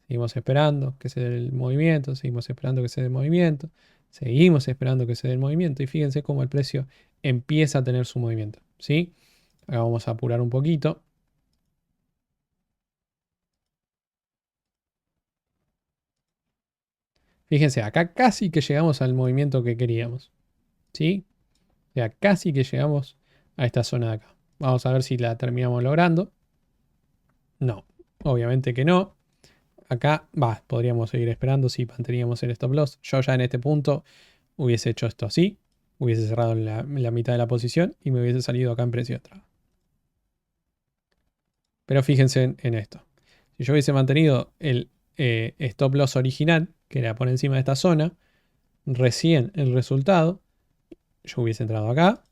[SPEAKER 1] seguimos esperando que se dé el movimiento, seguimos esperando que se dé el movimiento, seguimos esperando que se dé el movimiento y fíjense cómo el precio empieza a tener su movimiento. ¿Sí? Ahora vamos a apurar un poquito. Fíjense, acá casi que llegamos al movimiento que queríamos. ¿Sí? O sea, casi que llegamos a esta zona de acá. Vamos a ver si la terminamos logrando. No, obviamente que no. Acá, podríamos seguir esperando si manteníamos el stop loss. Yo ya en este punto hubiese hecho esto así. Hubiese cerrado la mitad de la posición y me hubiese salido acá en precio de entrada. Pero fíjense en esto. Si yo hubiese mantenido el stop loss original, que era por encima de esta zona, recién el resultado, yo hubiese entrado acá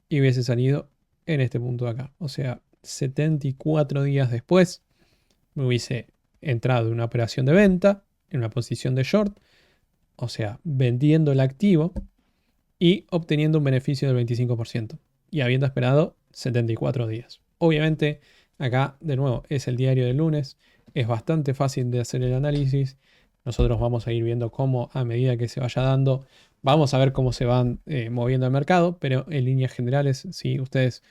[SPEAKER 1] y hubiese salido en este punto de acá. O sea, 74 días después me hubiese entrado en una operación de venta, en una posición de short, o sea, vendiendo el activo y obteniendo un beneficio del 25% y habiendo esperado 74 días. Obviamente, acá de nuevo es el diario del lunes, es bastante fácil de hacer el análisis. Nosotros vamos a ir viendo cómo a medida que se vaya dando, vamos a ver cómo se van moviendo el mercado, pero en líneas generales, sí, ustedes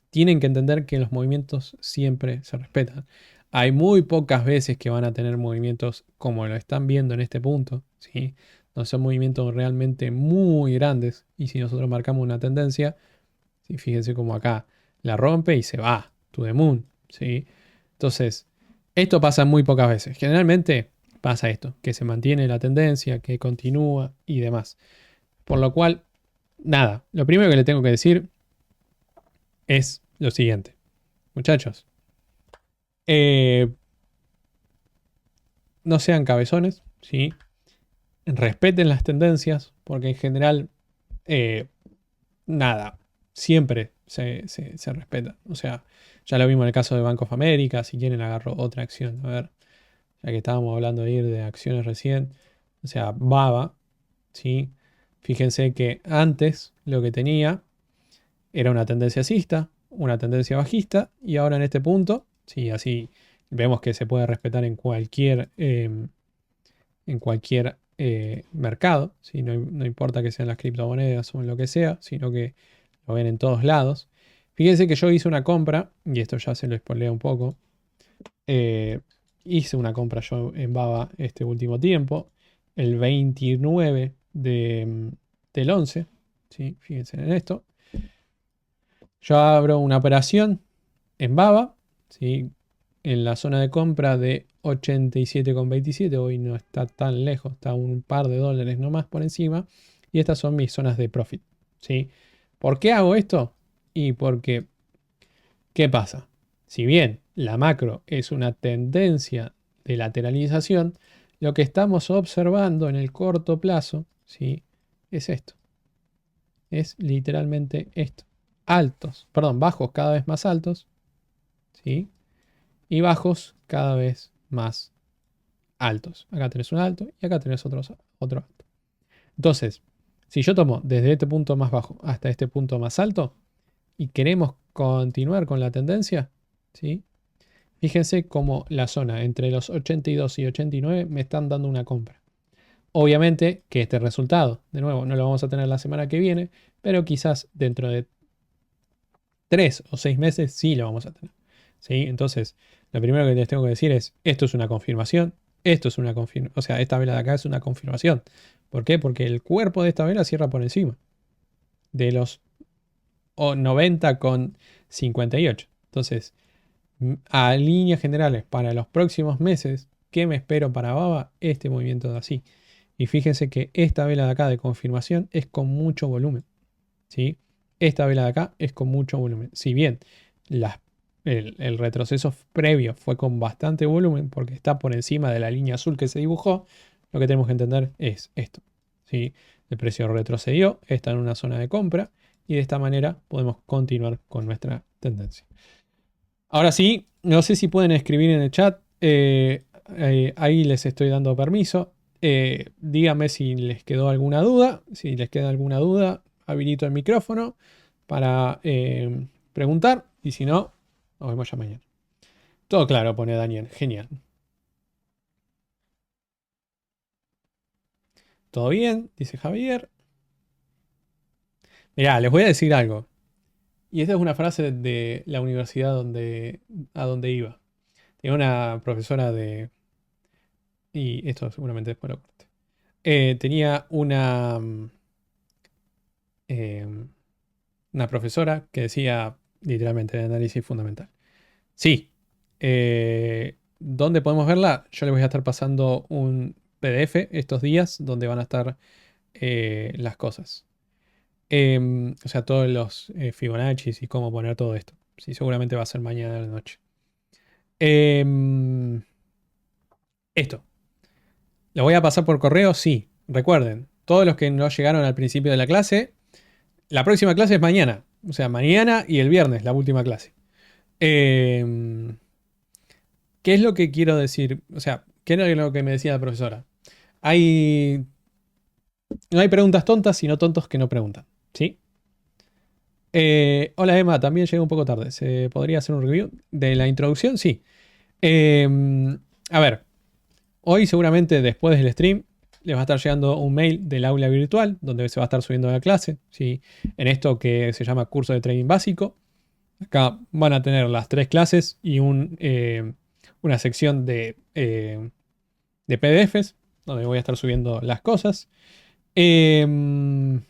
[SPEAKER 1] tienen que entender que los movimientos siempre se respetan. Hay muy pocas veces que van a tener movimientos como lo están viendo en este punto, ¿sí? No son movimientos realmente muy grandes. Y si nosotros marcamos una tendencia, ¿sí? Fíjense como acá la rompe y se va, to the moon, ¿sí? Entonces, esto pasa muy pocas veces. Generalmente pasa esto, que se mantiene la tendencia, que continúa y demás. Por lo cual, nada, lo primero que le tengo que decir es lo siguiente. Muchachos, eh, no sean cabezones, ¿sí? Respeten las tendencias, porque en general, eh, nada, siempre se respeta. O sea, ya lo vimos en el caso de Bank of America, si quieren agarro otra acción. A ver, ya que estábamos hablando de ir de acciones recién, o sea, Baba, ¿sí? Fíjense que antes lo que tenía era una tendencia alcista, una tendencia bajista, y ahora en este punto, sí, así vemos que se puede respetar en cualquier mercado, ¿sí? No, no importa que sean las criptomonedas o en lo que sea, sino que lo ven en todos lados. Fíjense que yo hice una compra, y esto ya se lo spoileo un poco. eh, Hice una compra yo en Baba este último tiempo, el 29 del 11, ¿sí? Fíjense en esto. Yo abro una operación en Baba, ¿sí? En la zona de compra de 87,27. Hoy no está tan lejos, está un par de dólares nomás por encima. Y estas son mis zonas de profit, ¿sí? ¿Por qué hago esto? Y porque, ¿qué pasa? Si bien la macro es una tendencia de lateralización, lo que estamos observando en el corto plazo, ¿sí? Es esto. Es literalmente esto. Altos, perdón, bajos cada vez más altos, ¿sí? Y bajos cada vez más altos. Acá tenés un alto y acá tenés otro alto. Entonces, si yo tomo desde este punto más bajo hasta este punto más alto y queremos continuar con la tendencia, ¿sí? Fíjense cómo la zona entre los 82 y 89 me están dando una compra. Obviamente que este resultado, de nuevo, no lo vamos a tener la semana que viene, pero quizás dentro de 3 o 6 meses sí lo vamos a tener. ¿Sí? Entonces, lo primero que les tengo que decir es, esto es una confirmación, esto es una confirmación, o sea, esta vela de acá es una confirmación. ¿Por qué? Porque el cuerpo de esta vela cierra por encima de los 90,58. Entonces, a líneas generales, para los próximos meses, ¿qué me espero para Baba? Este movimiento de así. Y fíjense que esta vela de acá de confirmación es con mucho volumen, ¿sí? Esta vela de acá es con mucho volumen. Si bien las el retroceso previo fue con bastante volumen porque está por encima de la línea azul que se dibujó, lo que tenemos que entender es esto, ¿sí? El precio retrocedió, está en una zona de compra y de esta manera podemos continuar con nuestra tendencia. Ahora sí, no sé si pueden escribir en el chat, ahí les estoy dando permiso. Díganme si les quedó alguna duda, si les queda alguna duda, habilito el micrófono para preguntar y si no, nos vemos ya mañana. Todo claro, pone Daniel. Genial. ¿Todo bien? Dice Javier. Mirá, les voy a decir algo. Y esta es una frase de la universidad a donde iba. Tenía una profesora de... Y esto seguramente después lo corte. Tenía eh, una profesora que decía literalmente de análisis fundamental. Sí. ¿Dónde podemos verla? Yo les voy a estar pasando un PDF estos días donde van a estar las cosas. O sea, todos los Fibonacci y cómo poner todo esto. Sí, seguramente va a ser mañana a la noche. Em, Esto. ¿Lo voy a pasar por correo? Sí. Recuerden, todos los que no llegaron al principio de la clase, la próxima clase es mañana. O sea, mañana y el viernes, la última clase. Em, ¿Qué es lo que quiero decir? O sea, ¿qué era lo que me decía la profesora? Hay No hay preguntas tontas, sino tontos que no preguntan. ¿Sí? Hola Emma, también llegué un poco tarde. ¿Se podría hacer un review de la introducción? Sí. Eh, a ver, hoy seguramente después del stream les va a estar llegando un mail del aula virtual donde se va a estar subiendo la clase. ¿Sí? En esto que se llama curso de trading básico. Acá van a tener las tres clases y una sección de PDFs donde voy a estar subiendo las cosas. Em,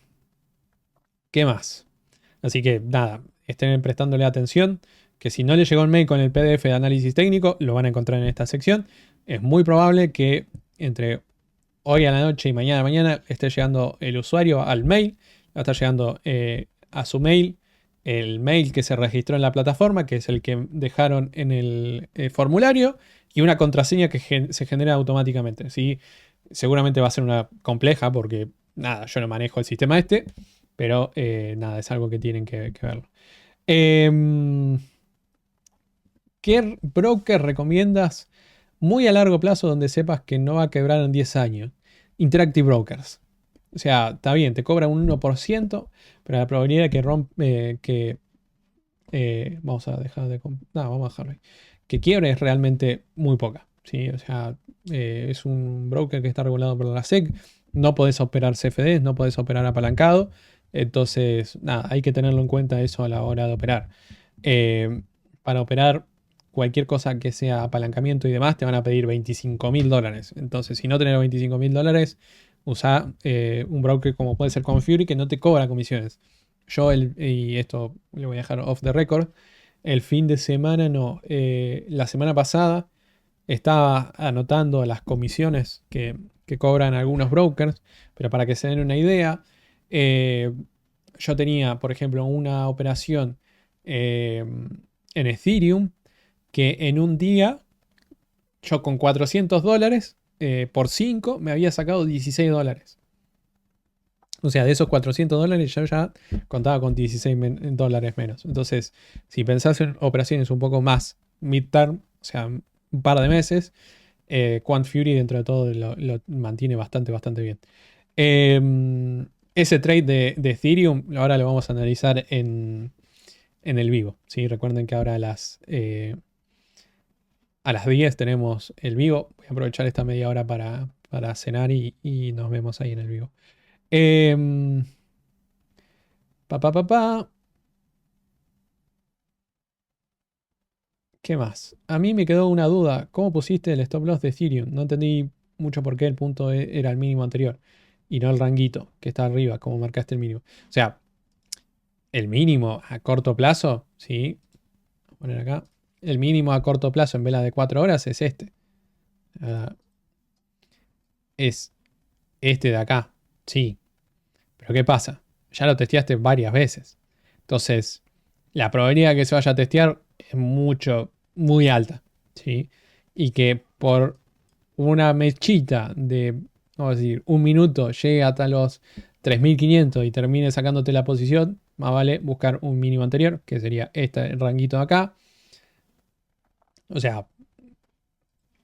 [SPEAKER 1] ¿Qué más? Así que nada, estén prestándole atención, que si no les llegó un mail con el PDF de análisis técnico, lo van a encontrar en esta sección. Es muy probable que entre hoy a la noche y mañana a la mañana esté llegando el usuario al mail, va a estar llegando a su mail el mail que se registró en la plataforma, que es el que dejaron en el formulario, y una contraseña que se genera automáticamente. ¿Sí? Seguramente va a ser una compleja porque, nada, yo no manejo el sistema este, pero nada, es algo que tienen que verlo. Em, ¿Qué broker recomiendas muy a largo plazo donde sepas que no va a quebrar en 10 años? Interactive Brokers. O sea, está bien, te cobra un 1%, pero la probabilidad de que rompe, vamos a dejar de... No, vamos a dejarlo ahí. Que quiebre es realmente muy poca. ¿Sí? O sea, es un broker que está regulado por la SEC. No podés operar CFDs, no podés operar apalancado. Entonces, nada, hay que tenerlo en cuenta eso a la hora de operar. Eh, para operar cualquier cosa que sea apalancamiento y demás, te van a pedir $25.000. Entonces, si no tenés $25.000, usa un broker como puede ser Confury que no te cobra comisiones. Yo, y esto lo voy a dejar off the record, el fin de semana no, la semana pasada estaba anotando las comisiones que cobran algunos brokers, pero para que se den una idea, eh, yo tenía, por ejemplo, una operación eh, en Ethereum que en un día, yo con $400 por 5 me había sacado $16. O sea, de esos $400 yo ya contaba con $16 menos. Entonces, si pensás en operaciones un poco más midterm, o sea, un par de meses, Quant Fury dentro de todo lo mantiene bastante bien. Ese trade de Ethereum ahora lo vamos a analizar en el vivo. ¿Sí? Recuerden que ahora a las 10 tenemos el vivo. Voy a aprovechar esta media hora para cenar y nos vemos ahí en el vivo. Em, pa, pa, pa, pa. ¿Qué más? A mí me quedó una duda. ¿Cómo pusiste el stop loss de Ethereum? No entendí mucho por qué el punto era el mínimo anterior y no el ranguito que está arriba, como marcaste el mínimo. O sea, el mínimo a corto plazo, sí. Voy a poner acá. El mínimo a corto plazo en vela de 4 horas es este. Ah, es este de acá. Sí. Pero ¿qué pasa? Ya lo testeaste varias veces. Entonces, la probabilidad de que se vaya a testear es muy alta. ¿Sí? Y que por una mechita de, vamos a decir, un minuto llegue hasta los 3.500 y termine sacándote la posición, más vale buscar un mínimo anterior, que sería este ranguito de acá. O sea,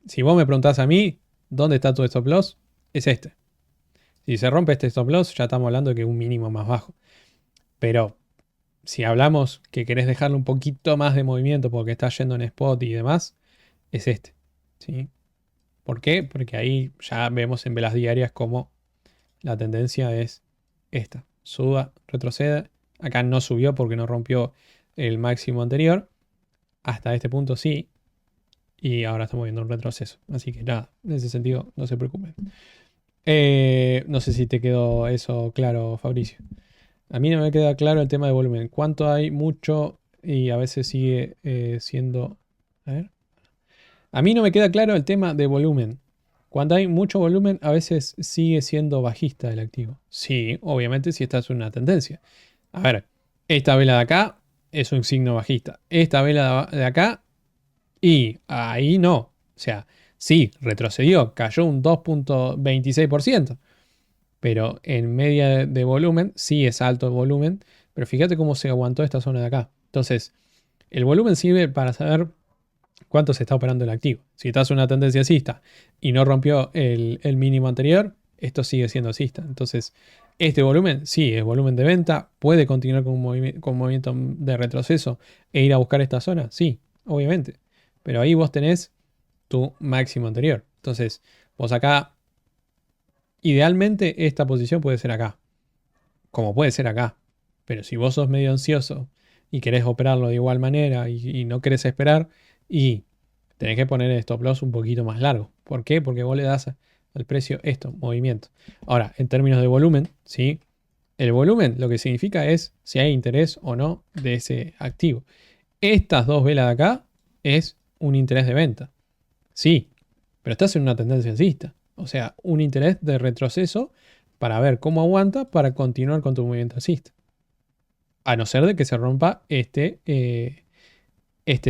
[SPEAKER 1] si vos me preguntás a mí, ¿dónde está tu stop loss? Es este. Si se rompe este stop loss, ya estamos hablando de que es un mínimo más bajo. Pero si hablamos que querés dejarle un poquito más de movimiento porque está yendo en spot y demás, es este. ¿Sí? ¿Por qué? Porque ahí ya vemos en velas diarias cómo la tendencia es esta. Suba, retroceda. Acá no subió porque no rompió el máximo anterior. Hasta este punto sí. Y ahora estamos viendo un retroceso. Así que nada, en ese sentido no se preocupen. No sé si te quedó eso claro, Fabricio. A mí no me queda claro el tema de volumen. ¿Cuánto hay? Mucho y a veces sigue siendo... A ver. A mí no me queda claro el tema de volumen. Cuando hay mucho volumen, a veces sigue siendo bajista el activo. Sí, obviamente si esta es una tendencia. A ver, esta vela de acá es un signo bajista. Esta vela de acá y ahí no. O sea, sí, retrocedió, cayó un 2.26%. Pero en media de volumen, sí es alto el volumen. Pero fíjate cómo se aguantó esta zona de acá. Entonces, el volumen sirve para saber cuánto se está operando el activo. Si estás en una tendencia alcista y no rompió el mínimo anterior, esto sigue siendo alcista. Entonces, este volumen, sí, es volumen de venta, puede continuar con con un movimiento de retroceso e ir a buscar esta zona, sí, obviamente. Pero ahí vos tenés tu máximo anterior. Entonces, vos acá, idealmente esta posición puede ser acá, como puede ser acá. Pero si vos sos medio ansioso y querés operarlo de igual manera y no querés esperar, y tenés que poner el stop loss un poquito más largo. ¿Por qué? Porque vos le das al precio esto, movimiento. Ahora, en términos de volumen, ¿sí? El volumen lo que significa es si hay interés o no de ese activo. Estas dos velas de acá es un interés de venta. Sí, pero estás en una tendencia alcista. O sea, un interés de retroceso para ver cómo aguanta para continuar con tu movimiento alcista. A no ser de que se rompa este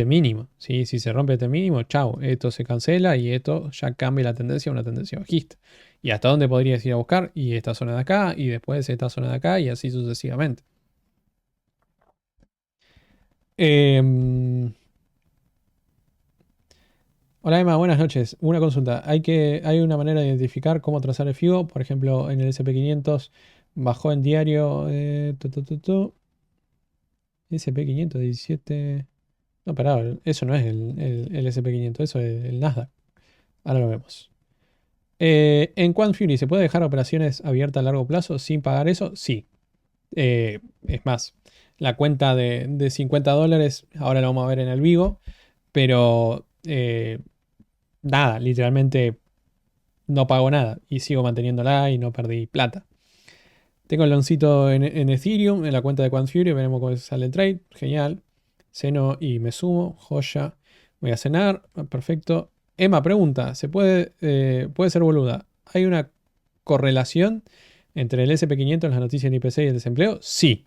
[SPEAKER 1] mínimo. ¿Sí? Si se rompe este mínimo, chao, esto se cancela y esto ya cambia la tendencia a una tendencia bajista. ¿Y hasta dónde podrías ir a buscar? Y esta zona de acá, y después esta zona de acá, y así sucesivamente. Em, Hola Emma, buenas noches. Una consulta. ¿Hay una manera de identificar cómo trazar el FIBO? Por ejemplo, en el SP500 bajó en diario SP517. No, pará, eso no es el SP500, eso es el Nasdaq. Ahora lo vemos. En Quant Fury, ¿se puede dejar operaciones abiertas a largo plazo sin pagar eso? Sí. Es más, la cuenta de $50, ahora la vamos a ver en el Vigo, pero nada, literalmente no pago nada y sigo manteniéndola y no perdí plata. Tengo el loncito en Ethereum, en la cuenta de Quant Fury, veremos cómo sale el trade. Genial. Ceno y me sumo, joya. Voy a cenar, perfecto. Emma pregunta, puede ser boluda? ¿Hay una correlación entre el SP500, las noticias del IPC y el desempleo? Sí.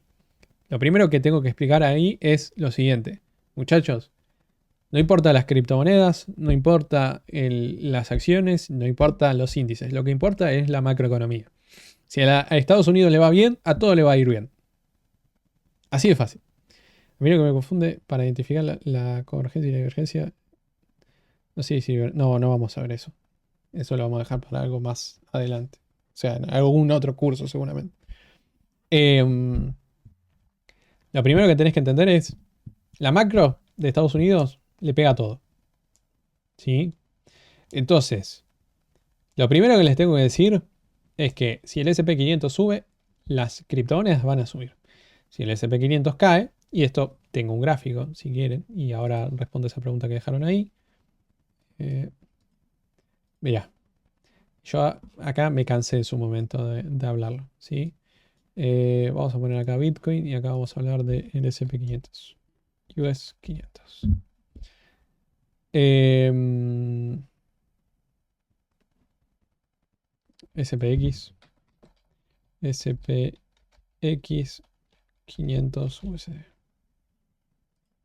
[SPEAKER 1] Lo primero que tengo que explicar ahí es lo siguiente. Muchachos, no importa las criptomonedas, no importa las acciones, no importa los índices. Lo que importa es la macroeconomía. Si a Estados Unidos le va bien, a todo le va a ir bien. Así de fácil. A mí lo que me confunde para identificar la convergencia y la divergencia. No sé si. No, no vamos a ver eso. Eso lo vamos a dejar para algo más adelante. O sea, en algún otro curso seguramente. Em, lo primero que tenés que entender es, la macro de Estados Unidos le pega a todo. ¿Sí? Entonces, lo primero que les tengo que decir es que si el SP500 sube, las criptomonedas van a subir. Si el SP500 cae, y esto tengo un gráfico si quieren, y ahora respondo esa pregunta que dejaron ahí. Mirá, yo acá me cansé en su momento de hablarlo, ¿sí? Vamos a poner acá Bitcoin y acá vamos a hablar del SP500. US 500. SPX. SPX 500 USD.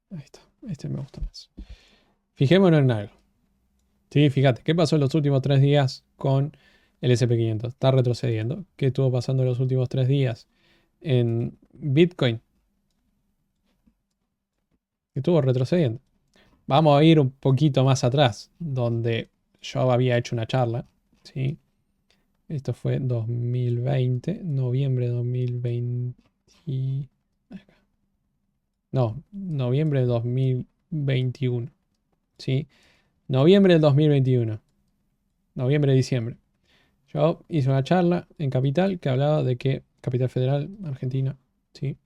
[SPEAKER 1] Ahí está. Este me gusta más. Fijémonos en algo. Sí, fíjate, ¿qué pasó en los últimos 3 días con el SP500? Está retrocediendo. ¿Qué estuvo pasando en los últimos 3 días en Bitcoin? Estuvo retrocediendo. Vamos a ir un poquito más atrás, donde yo había hecho una charla, ¿sí? Esto fue 2020, noviembre de 2020. No, noviembre de 2021, ¿sí? Noviembre del 2021. Noviembre, diciembre. Yo hice una charla en Capital que hablaba de que, Capital Federal, Argentina, ¿sí?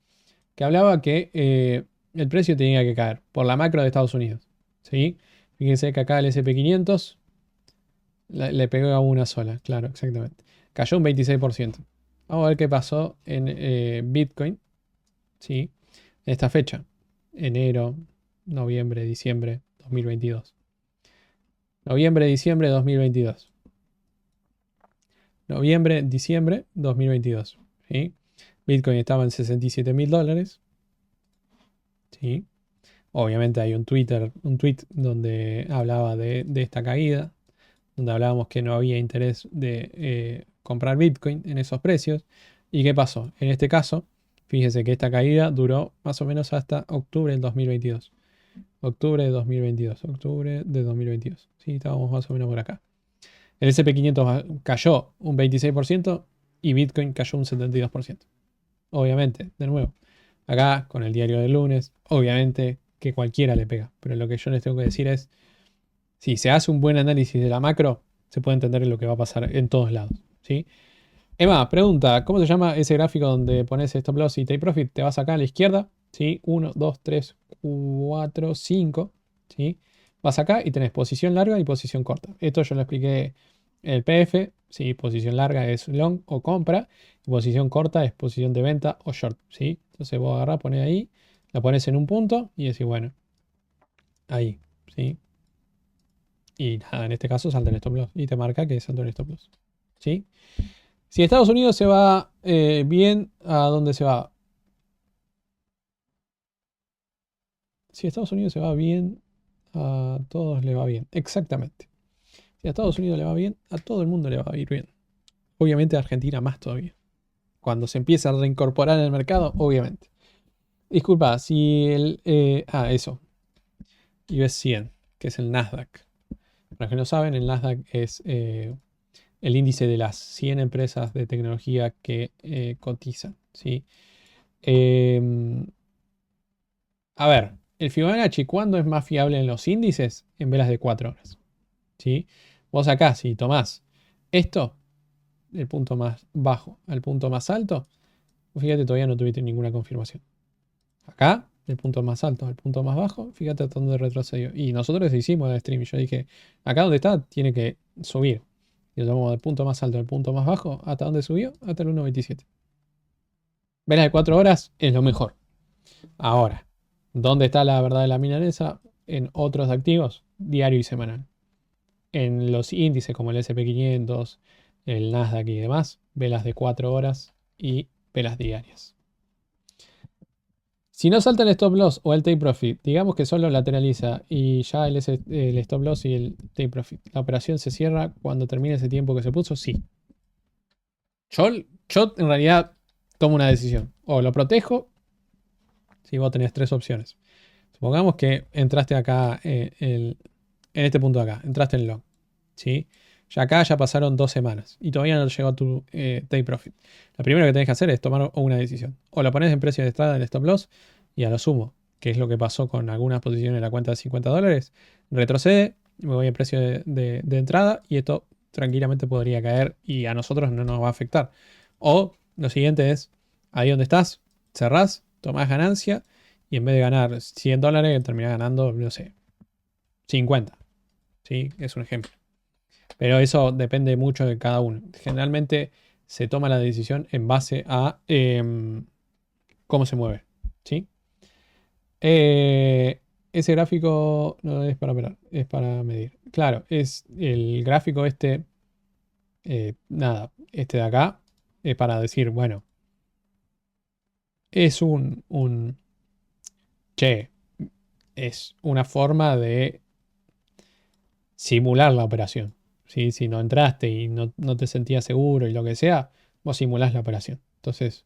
[SPEAKER 1] Que hablaba que el precio tenía que caer por la macro de Estados Unidos, ¿sí? Fíjense que acá el SP500 le pegó a una sola, claro, exactamente. Cayó un 26%. Vamos a ver qué pasó en Bitcoin, ¿sí? En esta fecha, enero, noviembre, diciembre 2022. Noviembre, diciembre 2022. Noviembre, diciembre 2022. ¿Sí? Bitcoin estaba en $67.000. ¿Sí? Obviamente hay un tweet donde hablaba de esta caída, donde hablábamos que no había interés de comprar Bitcoin en esos precios. ¿Y qué pasó? En este caso, fíjese que esta caída duró más o menos hasta octubre del 2022. Octubre de 2022. Octubre de 2022. Sí, estábamos más o menos por acá. El S&P 500 cayó un 26% y Bitcoin cayó un 72%. Obviamente, de nuevo, acá con el diario del lunes, obviamente que cualquiera le pega. Pero lo que yo les tengo que decir es, si se hace un buen análisis de la macro, se puede entender lo que va a pasar en todos lados. ¿Sí? Emma, pregunta, ¿cómo se llama ese gráfico donde pones stop loss y take profit? Te vas acá a la izquierda, ¿sí? 1, 2, 3, 4, 5, ¿sí? Vas acá y tenés posición larga y posición corta. Esto yo lo expliqué en el PF, ¿sí? Posición larga es long o compra, y posición corta es posición de venta o short, ¿sí? Entonces vos agarrás, pones ahí, la pones en un punto y decís, bueno, ahí, ¿sí? Y nada, en este caso salta el stop loss y te marca que saltó el stop loss, ¿sí? Si Estados Unidos se va bien, ¿a dónde se va? Si Estados Unidos se va bien, a todos le va bien. Exactamente. Si a Estados Unidos le va bien, a todo el mundo le va a ir bien. Obviamente a Argentina más todavía. Cuando se empieza a reincorporar en el mercado, obviamente. Disculpa, si el... eso. IBEX 100, que es el Nasdaq. Para los que no saben, el Nasdaq es el índice de las 100 empresas de tecnología que cotizan. ¿Sí? Em, A ver, el Fibonacci, ¿cuándo es más fiable en los índices? En velas de 4 horas. ¿Sí? Vos acá, si tomás esto, el punto más bajo al punto más alto, fíjate, todavía no tuviste ninguna confirmación. Acá, del punto más alto al punto más bajo, fíjate hasta dónde retrocedió. Y nosotros hicimos el stream. Yo dije, acá donde está, tiene que subir. Y lo tomamos del punto más alto al punto más bajo. ¿Hasta dónde subió? Hasta el 1.27. Velas de 4 horas es lo mejor. Ahora, ¿dónde está la verdad de la milanesa? En otros activos, diario y semanal. En los índices como el S&P 500, el Nasdaq y demás, velas de 4 horas y velas diarias. Si no salta el stop loss o el take profit, digamos que solo lateraliza y ya el stop loss y el take profit, ¿la operación se cierra cuando termine ese tiempo que se puso? Sí. Yo, yo en realidad tomo una decisión. O lo protejo, si vos tenés tres opciones. Supongamos que entraste acá en este punto de acá, entraste en long, ¿sí? Ya acá ya pasaron 2 semanas y todavía no llegó tu take profit. Lo primero que tenés que hacer es tomar una decisión. O lo pones en precio de entrada en stop loss y a lo sumo, que es lo que pasó con algunas posiciones en la cuenta de $50, retrocede, me voy en precio de entrada y esto tranquilamente podría caer y a nosotros no nos va a afectar. O lo siguiente es, ahí donde estás, cerrás, tomás ganancia y en vez de ganar $100, terminás ganando, no sé, 50. ¿Sí? Es un ejemplo. Pero eso depende mucho de cada uno. Generalmente se toma la decisión en base a cómo se mueve. ¿Sí? Eh, ese gráfico no es para operar, es para medir. Claro, es el gráfico este, nada, este de acá, es para decir, bueno, es che, es una forma de simular la operación. ¿Sí? Si no entraste y no te sentías seguro y lo que sea, vos simulás la operación. Entonces,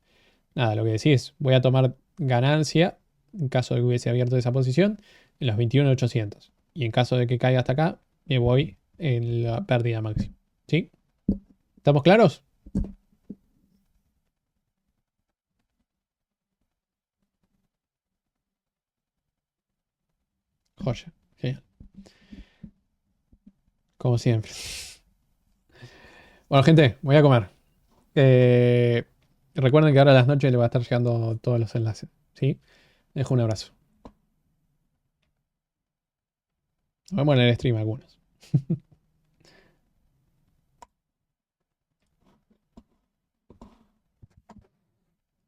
[SPEAKER 1] nada, lo que decís, voy a tomar ganancia en caso de que hubiese abierto esa posición en los 21.800. Y en caso de que caiga hasta acá, me voy en la pérdida máxima. ¿Sí? ¿Estamos claros? Joya. Genial. Como siempre. Bueno, gente, voy a comer. Eh, recuerden que ahora a las noches le va a estar llegando todos los enlaces. ¿Sí? Dejo un abrazo. Nos vemos en el stream algunos.